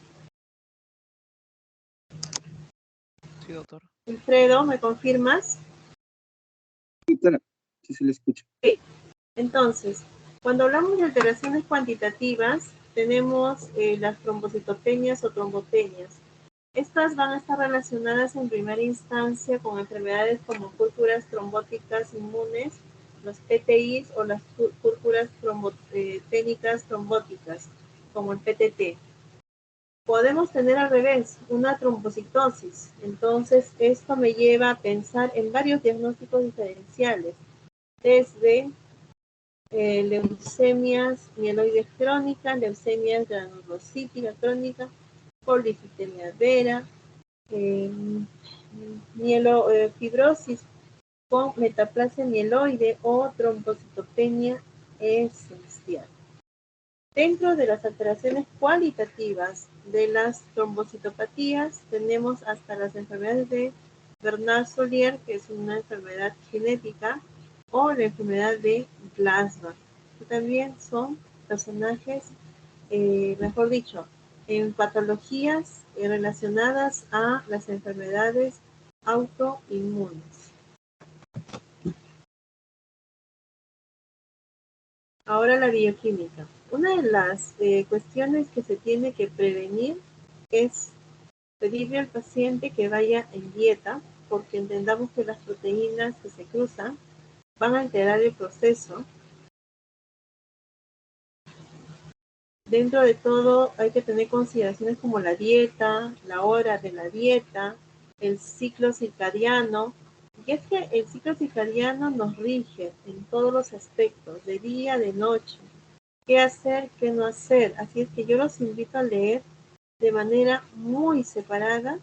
Sí, doctor. Alfredo, ¿me confirmas? Sí, claro. Sí, se le escucha. Sí. Entonces, cuando hablamos de alteraciones cuantitativas, tenemos las trombocitopenias o trombopenias. Estas van a estar relacionadas en primera instancia con enfermedades como púrpuras trombóticas inmunes, los PTIs o las púrpuras ténicas trombóticas, como el PTT. Podemos tener al revés, una trombocitosis. Entonces, esto me lleva a pensar en varios diagnósticos diferenciales, desde leucemias mieloides crónicas, leucemias granulocítica crónica, polificemia vera, fibrosis con metaplasia mieloide o trombocitopenia esencial. Dentro de las alteraciones cualitativas de las trombocitopatías, tenemos hasta las enfermedades de Bernard-Solier, que es una enfermedad genética, o la enfermedad de Glasgow, que también son personajes, mejor dicho, en patologías relacionadas a las enfermedades autoinmunes. Ahora la bioquímica. Una de las cuestiones que se tiene que prevenir es pedirle al paciente que vaya en dieta, porque entendamos que las proteínas que se cruzan van a alterar el proceso. Dentro de todo hay que tener consideraciones como la dieta, la hora de la dieta, el ciclo circadiano. Y es que el ciclo circadiano nos rige en todos los aspectos, de día, de noche. Qué hacer, qué no hacer. Así es que yo los invito a leer de manera muy separada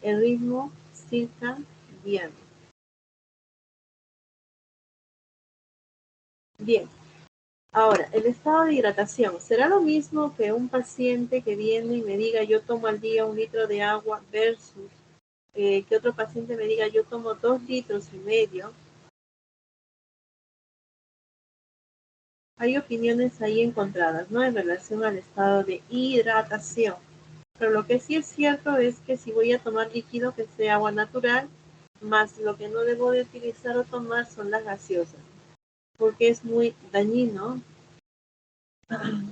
el ritmo circadiano. Bien, ahora, el estado de hidratación. ¿Será lo mismo que un paciente que viene y me diga yo tomo al día 1 litro de agua versus que otro paciente me diga yo tomo 2,5 litros? Hay opiniones ahí encontradas, ¿no? En relación al estado de hidratación. Pero lo que sí es cierto es que si voy a tomar líquido, que sea agua natural, más lo que no debo de utilizar o tomar son las gaseosas, porque es muy dañino,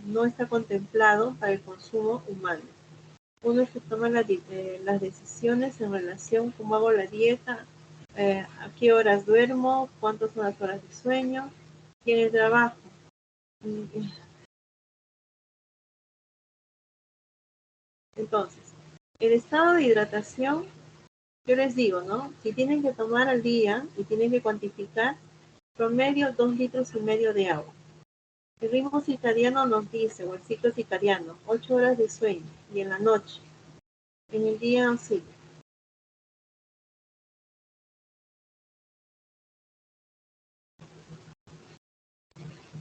no está contemplado para el consumo humano. Uno es que toma las decisiones en relación a cómo hago la dieta, a qué horas duermo, cuántas son las horas de sueño, y en el trabajo. Entonces, el estado de hidratación, yo les digo, ¿no? Si tienen que tomar al día y tienen que cuantificar, promedio 2,5 litros de agua. El ritmo circadiano nos dice, o el ciclo circadiano, 8 horas de sueño, y en la noche. En el día sí.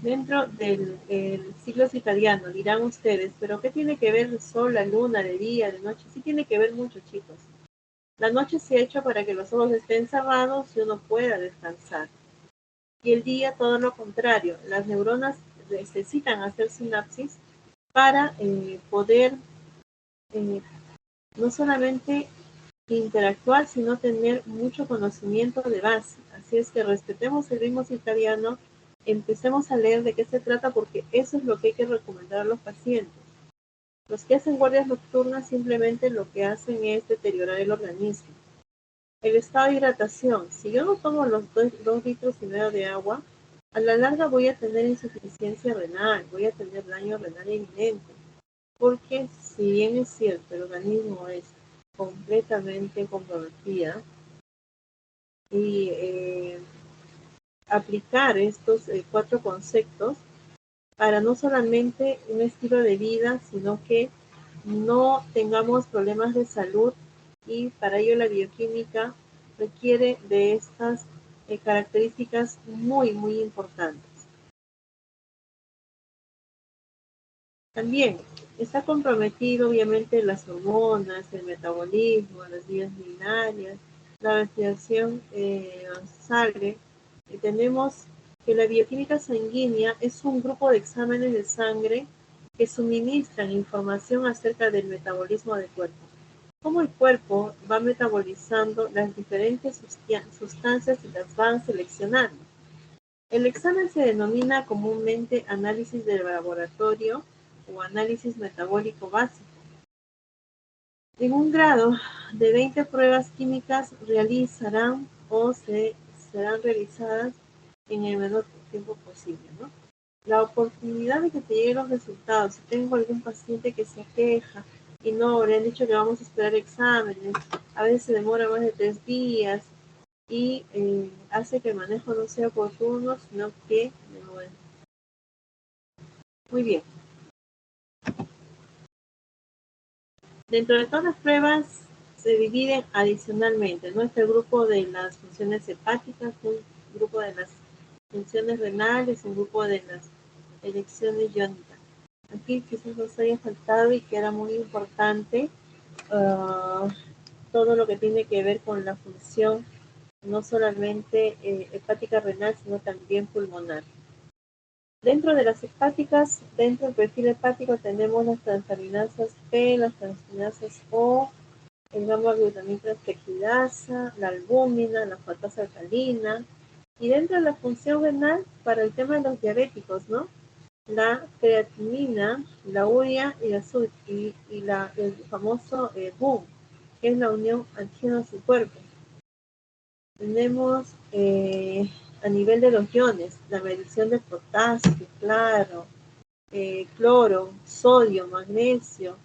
Dentro del ciclo circadiano, dirán ustedes, pero ¿qué tiene que ver el sol, la luna, de día, de noche? Sí tiene que ver mucho, chicos. La noche se ha hecho para que los ojos estén cerrados y uno pueda descansar. Y el día todo lo contrario, las neuronas necesitan hacer sinapsis para poder no solamente interactuar, sino tener mucho conocimiento de base. Así es que respetemos el ritmo circadiano, empecemos a leer de qué se trata, porque eso es lo que hay que recomendar a los pacientes. Los que hacen guardias nocturnas simplemente lo que hacen es deteriorar el organismo. El estado de hidratación, si yo no tomo los 2,5 litros de agua, a la larga voy a tener insuficiencia renal, voy a tener daño renal inminente, porque si bien es cierto, el organismo es completamente comprometida y aplicar estos 4 conceptos para no solamente un estilo de vida, sino que no tengamos problemas de salud, y para ello la bioquímica requiere de estas características muy, muy importantes. También está comprometido obviamente las hormonas, el metabolismo, las vías urinarias, la respiración sangre. Y tenemos que la bioquímica sanguínea es un grupo de exámenes de sangre que suministran información acerca del metabolismo del cuerpo. Cómo el cuerpo va metabolizando las diferentes sustancias y las van seleccionando. El examen se denomina comúnmente análisis de laboratorio o análisis metabólico básico. En un grado de 20 pruebas químicas realizarán o serán realizadas en el menor tiempo posible, ¿no? La oportunidad de que te lleguen los resultados, si tengo algún paciente que se queja y no, le han dicho que vamos a esperar exámenes, a veces se demora más de 3 días y hace que el manejo no sea oportuno, sino que bueno. Muy bien. Dentro de todas las pruebas se dividen adicionalmente, ¿no? Está el grupo de las funciones hepáticas, un grupo de las funciones renales, un grupo de las elecciones iónicas. Aquí quizás nos haya faltado y que era muy importante todo lo que tiene que ver con la función no solamente hepática renal, sino también pulmonar. Dentro de las hepáticas, dentro del perfil hepático tenemos las transaminasas P, las transaminasas O, el gamma-glutaminas-peptidasa, la albúmina, la lactasa alcalina, y dentro de la función renal, para el tema de los diabéticos, ¿no? La creatinina, la urea y el famoso BUN, que es la unión antígeno-anticuerpo. Tenemos a nivel de los iones, la medición de potasio, claro, cloro, sodio, magnesio,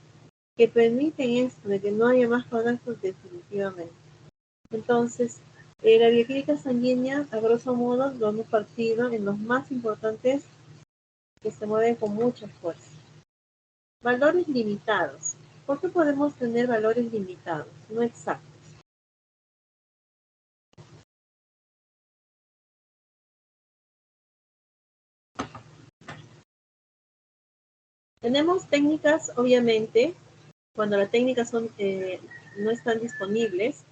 que permiten esto de que no haya más contactos definitivamente. Entonces, la bioquímica sanguínea, a grosso modo, lo hemos partido en los más importantes que se mueven con mucha fuerza. Valores limitados. ¿Por qué podemos tener valores limitados? No exactos. Tenemos técnicas, obviamente, cuando las técnicas no están disponibles,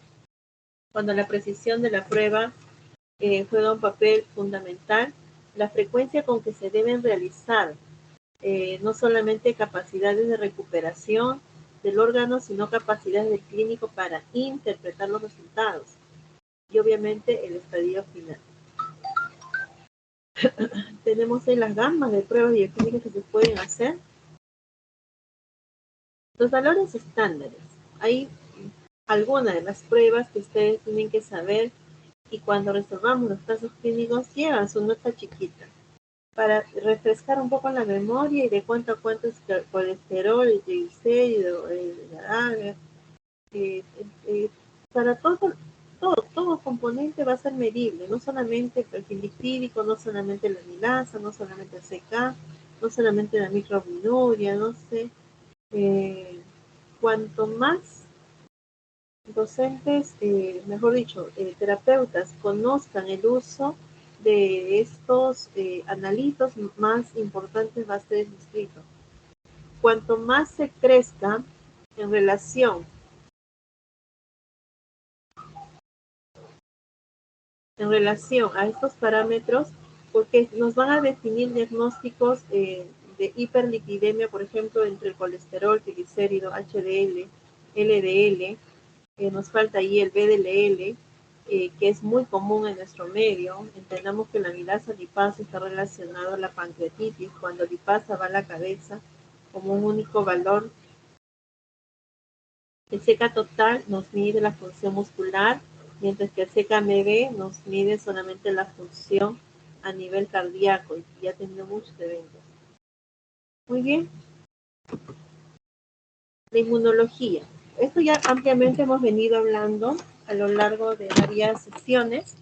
cuando la precisión de la prueba juega un papel fundamental, la frecuencia con que se deben realizar, no solamente capacidades de recuperación, del órgano, sino capacidades del clínico para interpretar los resultados y obviamente el estadio final. Tenemos ahí las gamas de pruebas bioquímicas que se pueden hacer. Los valores estándares. Hay algunas de las pruebas que ustedes tienen que saber y cuando resolvamos los casos clínicos llevan su nota chiquita para refrescar un poco la memoria y de cuánto a cuánto es el colesterol, el triglicérido, para todo componente va a ser medible, no solamente el perfil lipídico, no solamente la amilasa, no solamente el CK, no solamente la microalbuminuria, no sé. Cuanto más docentes, mejor dicho, terapeutas conozcan el uso de estos analitos, más importantes va a ser el distrito. Cuanto más se crezca en relación a estos parámetros, porque nos van a definir diagnósticos de hiperlipidemia, por ejemplo, entre el colesterol, triglicérido, HDL, LDL, nos falta ahí el VDL, que es muy común en nuestro medio. Entendamos que la amilasa lipasa está relacionada a la pancreatitis, cuando lipasa va a la cabeza como un único valor. El CK total nos mide la función muscular, mientras que el CK-MB nos mide solamente la función a nivel cardíaco, y ya tenemos muchos eventos. Muy bien. La inmunología. Esto ya ampliamente hemos venido hablando a lo largo de varias sesiones.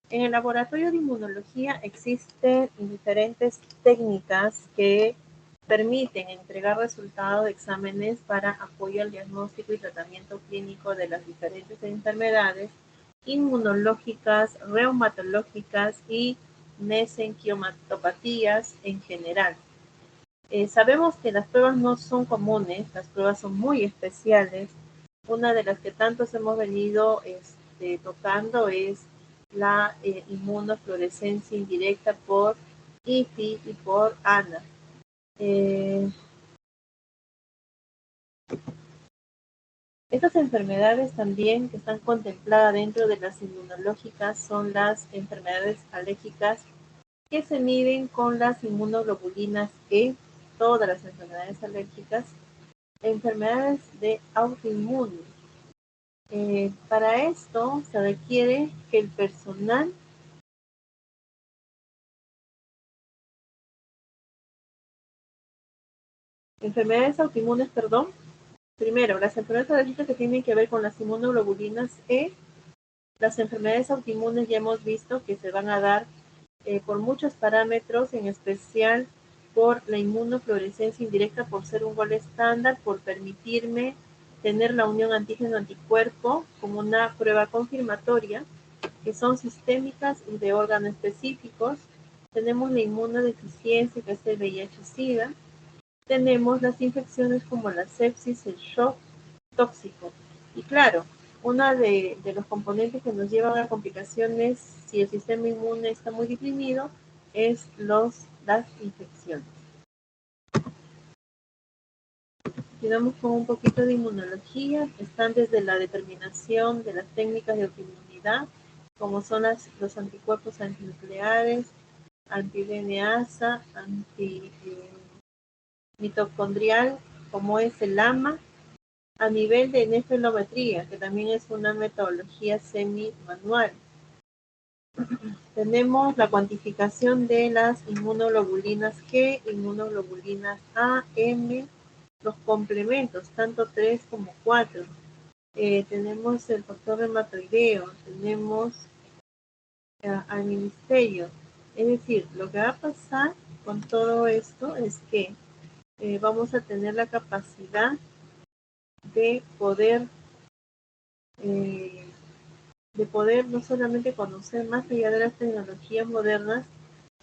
En el laboratorio de inmunología existen diferentes técnicas que permiten entregar resultados de exámenes para apoyo al diagnóstico y tratamiento clínico de las diferentes enfermedades inmunológicas, reumatológicas y mesenquiomatopatía en general. Sabemos que las pruebas no son comunes, las pruebas son muy especiales. Una de las que tantos hemos venido tocando es la inmunofluorescencia indirecta por IFI y por ANA. Estas enfermedades también que están contempladas dentro de las inmunológicas son las enfermedades alérgicas que se miden con las inmunoglobulinas E, todas las enfermedades alérgicas, enfermedades de autoinmunes. Para esto se requiere que el personal primero, las enfermedades alérgicas que tienen que ver con las inmunoglobulinas E, las enfermedades autoinmunes ya hemos visto que se van a dar por muchos parámetros, en especial por la inmunofluorescencia indirecta, por ser un gol estándar, por permitirme tener la unión antígeno-anticuerpo como una prueba confirmatoria, que son sistémicas y de órganos específicos. Tenemos la inmunodeficiencia, que es el VIH-Sida. Tenemos las infecciones como la sepsis, el shock tóxico. Y claro, uno de los componentes que nos llevan a complicaciones si el sistema inmune está muy deprimido es las infecciones. Quedamos con un poquito de inmunología. Están desde la determinación de las técnicas de autoinmunidad, como son los anticuerpos antinucleares, anti-DNasa, anti-mitocondrial, como es el AMA, a nivel de nefrometría, que también es una metodología semi-manual. Tenemos la cuantificación de las inmunoglobulinas G, inmunoglobulinas A, M, los complementos, tanto 3 como 4. Tenemos el factor reumatoideo, tenemos al ministerio. Es decir, lo que va a pasar con todo esto es que vamos a tener la capacidad de poder no solamente conocer más allá de las tecnologías modernas,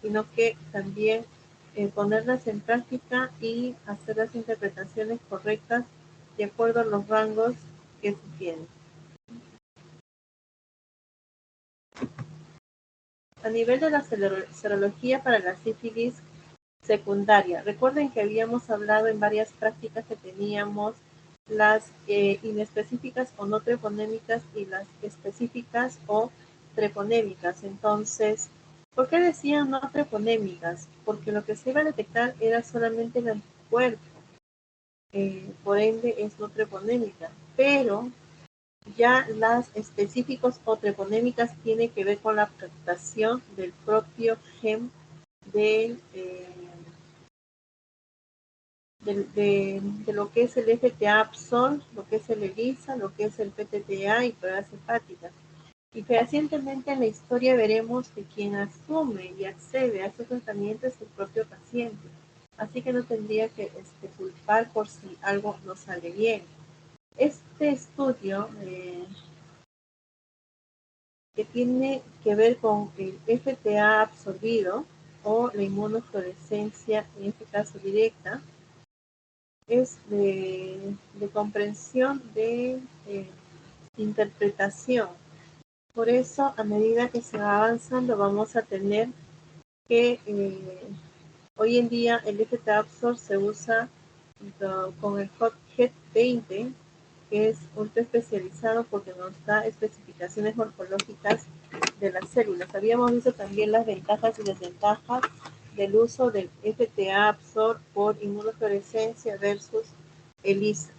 sino que también ponerlas en práctica y hacer las interpretaciones correctas de acuerdo a los rangos que se tienen. A nivel de la serología para la sífilis secundaria, recuerden que habíamos hablado en varias prácticas que teníamos las inespecíficas o no treponémicas y las específicas o treponémicas. Entonces, ¿por qué decían no treponémicas? Porque lo que se iba a detectar era solamente el anticuerpo, por ende es no treponémica, pero ya las específicos o treponémicas tienen que ver con la captación del propio gen del, de lo que es el FTA-Absol, lo que es el ELISA, lo que es el PTTA y pruebas hepáticas. Y fehacientemente en la historia veremos que quien asume y accede a estos tratamientos es el propio paciente. Así que no tendría que culpar por si algo no sale bien. Este estudio que tiene que ver con el FTA absorbido o la inmunofluorescencia, en este caso directa, es de comprensión de interpretación. Por eso, a medida que se va avanzando, vamos a tener que hoy en día el FTA Absorb se usa con el HOT 20, que es ultra especializado porque nos da especificaciones morfológicas de las células. Habíamos visto también las ventajas y desventajas del uso del FTA Absorb por inmunofluorescencia versus ELISA.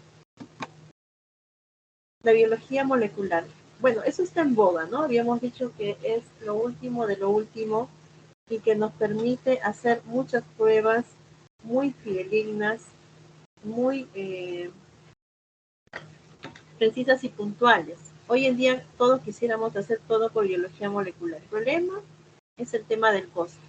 La biología molecular. Bueno, eso está en boga, ¿no? Habíamos dicho que es lo último de lo último y que nos permite hacer muchas pruebas muy fidedignas, muy precisas y puntuales. Hoy en día todos quisiéramos hacer todo por biología molecular. El problema es el tema del costo.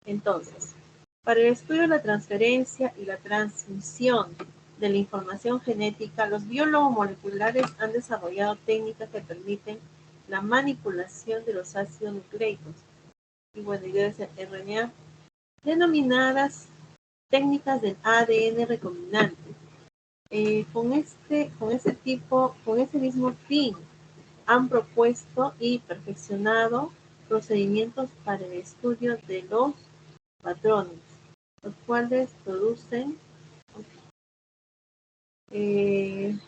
Entonces, para el estudio de la transferencia y la transmisión de la información genética, los biólogos moleculares han desarrollado técnicas que permiten la manipulación de los ácidos nucleicos, y bueno, y debe ser RNA, denominadas técnicas del ADN recombinante. Con ese mismo fin, han propuesto y perfeccionado procedimientos para el estudio de los patrones, los cuales producen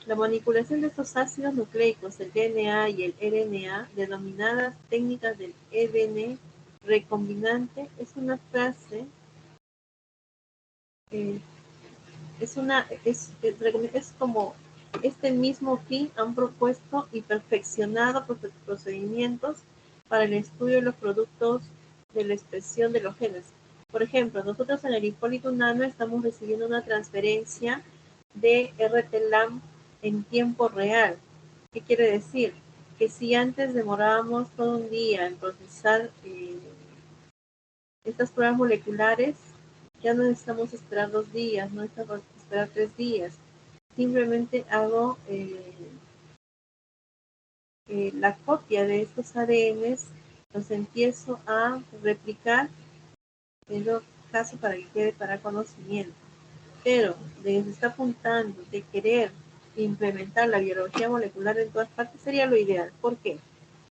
la manipulación de estos ácidos nucleicos, el DNA y el RNA, denominadas técnicas del ADN recombinante. Es una frase, es como este mismo fin han propuesto y perfeccionado procedimientos para el estudio de los productos de la expresión de los genes. Por ejemplo, nosotros en el Hipólito Nano estamos recibiendo una transferencia de RT-LAMP en tiempo real. ¿Qué quiere decir? Que si antes demorábamos todo un día en procesar estas pruebas moleculares, ya no necesitamos esperar 2 días, no necesitamos esperar 3 días. Simplemente hago la copia de estos ADNs, los empiezo a replicar en todo caso para que quede para conocimiento. Pero de que se está apuntando de querer implementar la biología molecular en todas partes sería lo ideal. ¿Por qué?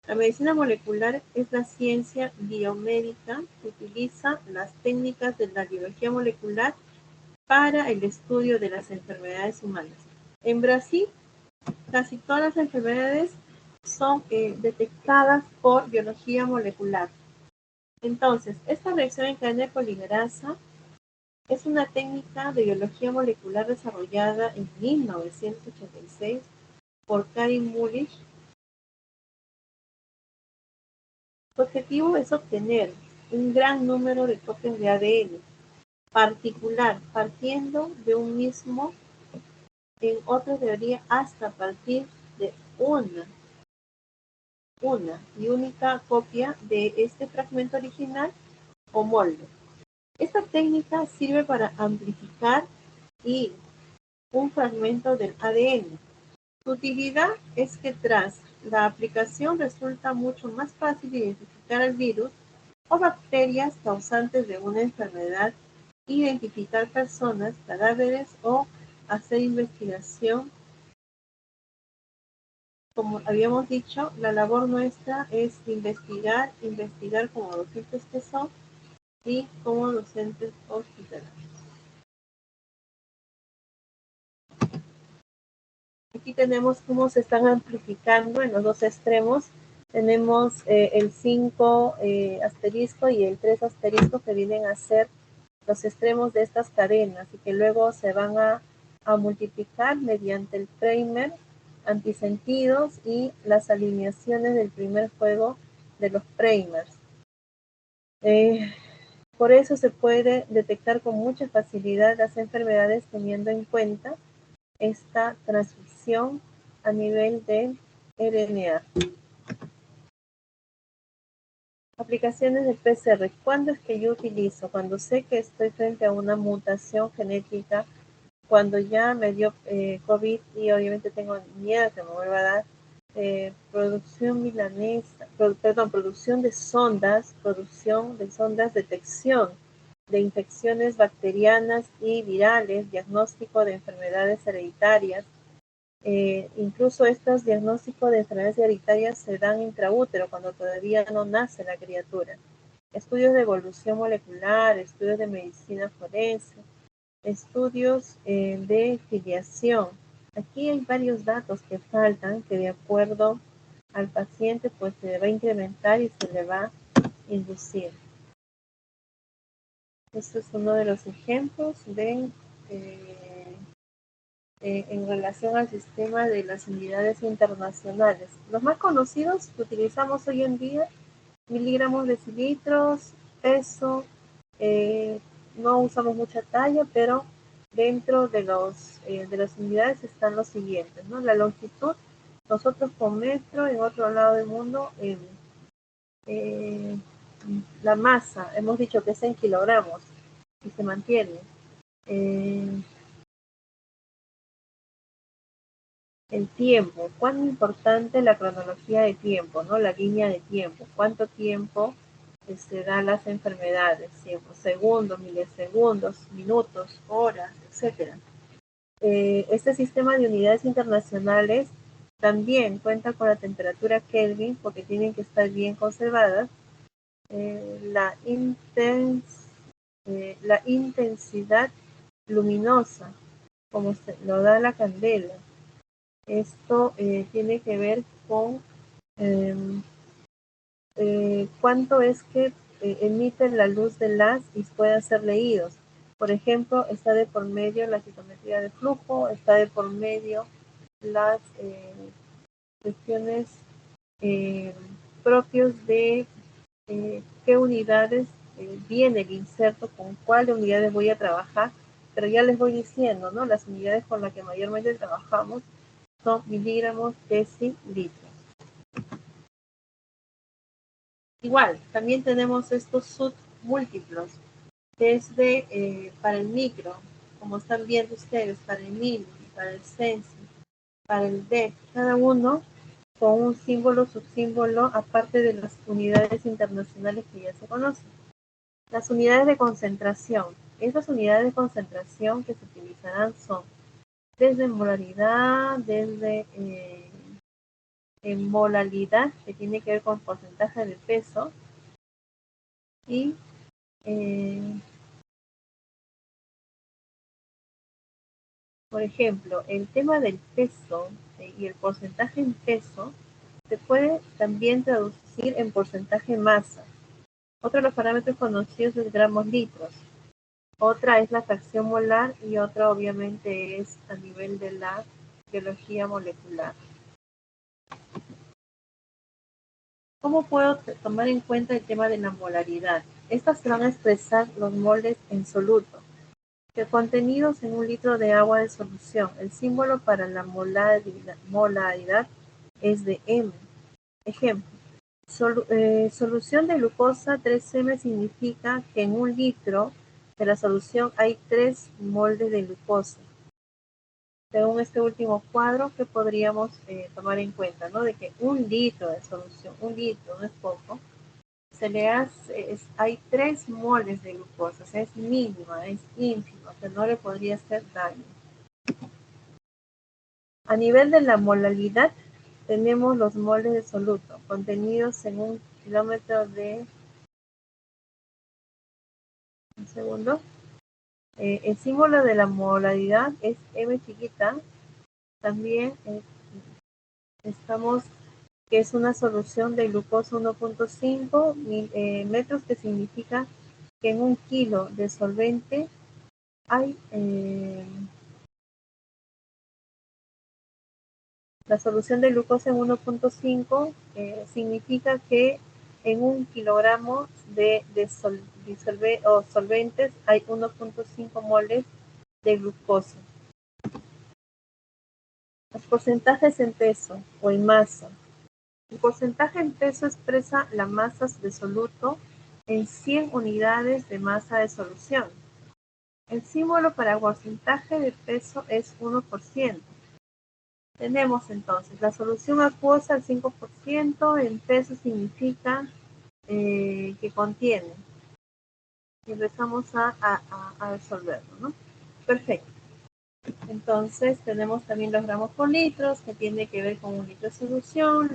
La medicina molecular es la ciencia biomédica que utiliza las técnicas de la biología molecular para el estudio de las enfermedades humanas. En Brasil, casi todas las enfermedades son detectadas por biología molecular. Entonces, esta reacción en cadena de polimerasa es una técnica de biología molecular desarrollada en 1986 por Karin Mullich. Su objetivo es obtener un gran número de copias de ADN particular, partiendo de un mismo, en otra teoría hasta partir de una y única copia de este fragmento original o molde. Esta técnica sirve para amplificar y un fragmento del ADN. Su utilidad es que tras la aplicación resulta mucho más fácil identificar el virus o bacterias causantes de una enfermedad, identificar personas, cadáveres o hacer investigación. Como habíamos dicho, la labor nuestra es investigar como docentes que son y como docentes hospitalarios. Aquí tenemos cómo se están amplificando en los dos extremos. Tenemos el 5 asterisco y el 3 asterisco que vienen a ser los extremos de estas cadenas y que luego se van a multiplicar mediante el primer, antisentidos y las alineaciones del primer juego de los primers. Por eso se puede detectar con mucha facilidad las enfermedades teniendo en cuenta esta transcripción a nivel de RNA. Aplicaciones del PCR. ¿Cuándo es que yo utilizo? Cuando sé que estoy frente a una mutación genética, cuando ya me dio COVID y obviamente tengo miedo que me vuelva a dar, producción de sondas, detección de infecciones bacterianas y virales, diagnóstico de enfermedades hereditarias. Incluso estos diagnósticos de enfermedades hereditarias se dan intraútero cuando todavía no nace la criatura. Estudios de evolución molecular, estudios de medicina forense, estudios de filiación. Aquí hay varios datos que faltan que de acuerdo al paciente pues se va a incrementar y se le va a inducir. Este es uno de los ejemplos de en relación al sistema de las unidades internacionales. Los más conocidos que utilizamos hoy en día, miligramos decilitros, peso, no usamos mucha talla, pero dentro de las unidades están los siguientes, ¿no? La longitud, nosotros con metro, en otro lado del mundo, la masa, hemos dicho que es en kilogramos y se mantiene. El tiempo, cuán importante la cronología de tiempo, ¿no? La línea de tiempo, cuánto tiempo se dan las enfermedades, segundos, milisegundos, minutos, horas, etc. Este sistema de unidades internacionales también cuenta con la temperatura Kelvin porque tienen que estar bien conservadas, la intensidad luminosa, como se lo da la candela. Esto tiene que ver con cuánto es que emiten la luz de las y pueden ser leídos. Por ejemplo, está de por medio la citometría de flujo, está de por medio las cuestiones propios de qué unidades viene el inserto, con cuáles unidades voy a trabajar, pero ya les voy diciendo, ¿no? Las unidades con las que mayormente trabajamos son miligramos, decilitros. Igual, también tenemos estos submúltiplos, desde para el micro, como están viendo ustedes, para el mili, para el sensi, para el dec, cada uno con un símbolo, subsímbolo, aparte de las unidades internacionales que ya se conocen. Las unidades de concentración. Estas unidades de concentración que se utilizarán son desde molaridad, desde en molalidad, que tiene que ver con porcentaje de peso, y por ejemplo, el tema del peso y el porcentaje en peso se puede también traducir en porcentaje masa. Otro de los parámetros conocidos es gramos litros. Otra es la fracción molar y otra obviamente es a nivel de la biología molecular. ¿Cómo puedo tomar en cuenta el tema de la molaridad? Estas se van a expresar los moles en soluto, que contenidos en un litro de agua de solución. El símbolo para la molaridad es de M. Ejemplo, solución de glucosa 3M significa que en un litro de la solución hay 3 moldes de glucosa. Según este último cuadro, que podríamos tomar en cuenta, ¿no? De que un litro de solución, un litro no es poco, se le hace, hay 3 moles de glucosa, o sea, es mínima, es ínfima, o sea, no le podría hacer daño. A nivel de la molalidad, tenemos los moles de soluto, contenidos en un kilómetro de... Un segundo. El símbolo de la molaridad es M chiquita, También estamos, que es una solución de glucosa 1.5 metros, que significa que en 1 kilo de solvente hay, la solución de glucosa en 1.5 significa que en 1 kilogramo de solventes hay 1.5 moles de glucosa. Los porcentajes en peso o en masa. El porcentaje en peso expresa la masa de soluto en 100 unidades de masa de solución. El símbolo para porcentaje de peso es 1%. Tenemos entonces la solución acuosa al 5%, en peso significa que contiene. Y empezamos a resolverlo, ¿no? Perfecto. Entonces tenemos también los gramos por litros, que tiene que ver con 1 litro de solución.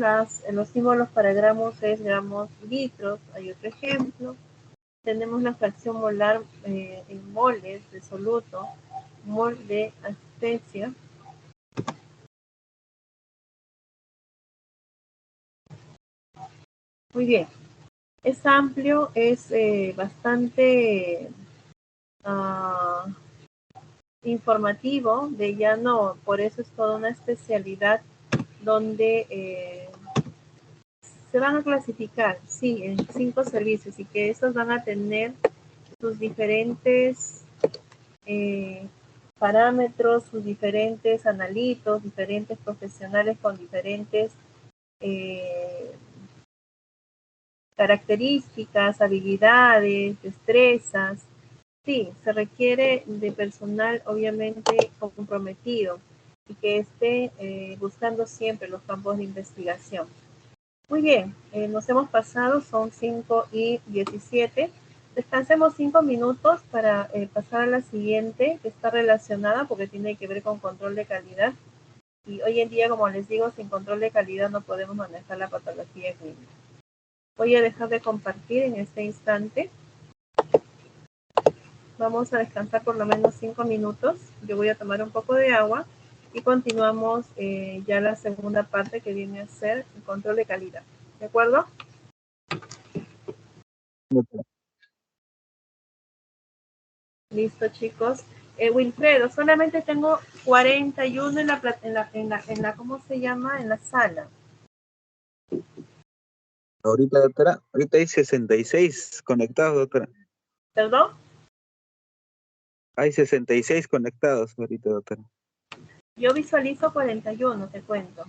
Los símbolos para gramos es gramos litros. Hay otro ejemplo. Tenemos la fracción molar en moles de soluto, mol de asistencia. Muy bien. Es amplio, es bastante informativo, de ya no, por eso es toda una especialidad donde se van a clasificar, sí, en 5 servicios, y que estos van a tener sus diferentes parámetros, sus diferentes analitos, diferentes profesionales con diferentes características, habilidades, destrezas. Sí, se requiere de personal obviamente comprometido y que esté buscando siempre los campos de investigación. Muy bien, nos hemos pasado, son 5:17. Descansemos 5 minutos para pasar a la siguiente, que está relacionada porque tiene que ver con control de calidad. Y hoy en día, como les digo, sin control de calidad no podemos manejar la patología clínica. Voy a dejar de compartir en este instante. Vamos a descansar por lo menos 5 minutos. Yo voy a tomar un poco de agua y continuamos ya la segunda parte, que viene a ser el control de calidad. ¿De acuerdo? Listo, chicos. Wilfredo, solamente tengo 41 en la, ¿cómo se llama? En la sala. Ahorita, doctora, ahorita hay 66 conectados, doctora. ¿Perdón? Hay 66 conectados ahorita, doctora. Yo visualizo 41, te cuento.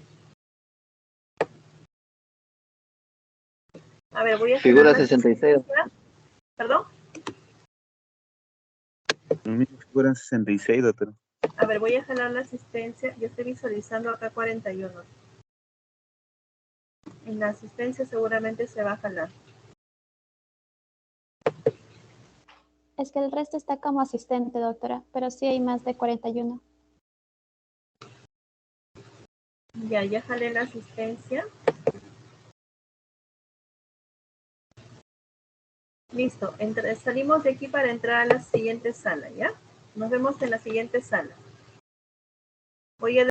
A ver, voy a... Figura 66. ¿Perdón? Me figuran 66, doctora. A ver, voy a jalar la asistencia. Yo estoy visualizando acá 41. En la asistencia seguramente se va a jalar. Es que el resto está como asistente, doctora, pero sí hay más de 41. Ya jalé la asistencia. Listo. Salimos de aquí para entrar a la siguiente sala, ¿ya? Nos vemos en la siguiente sala. Voy a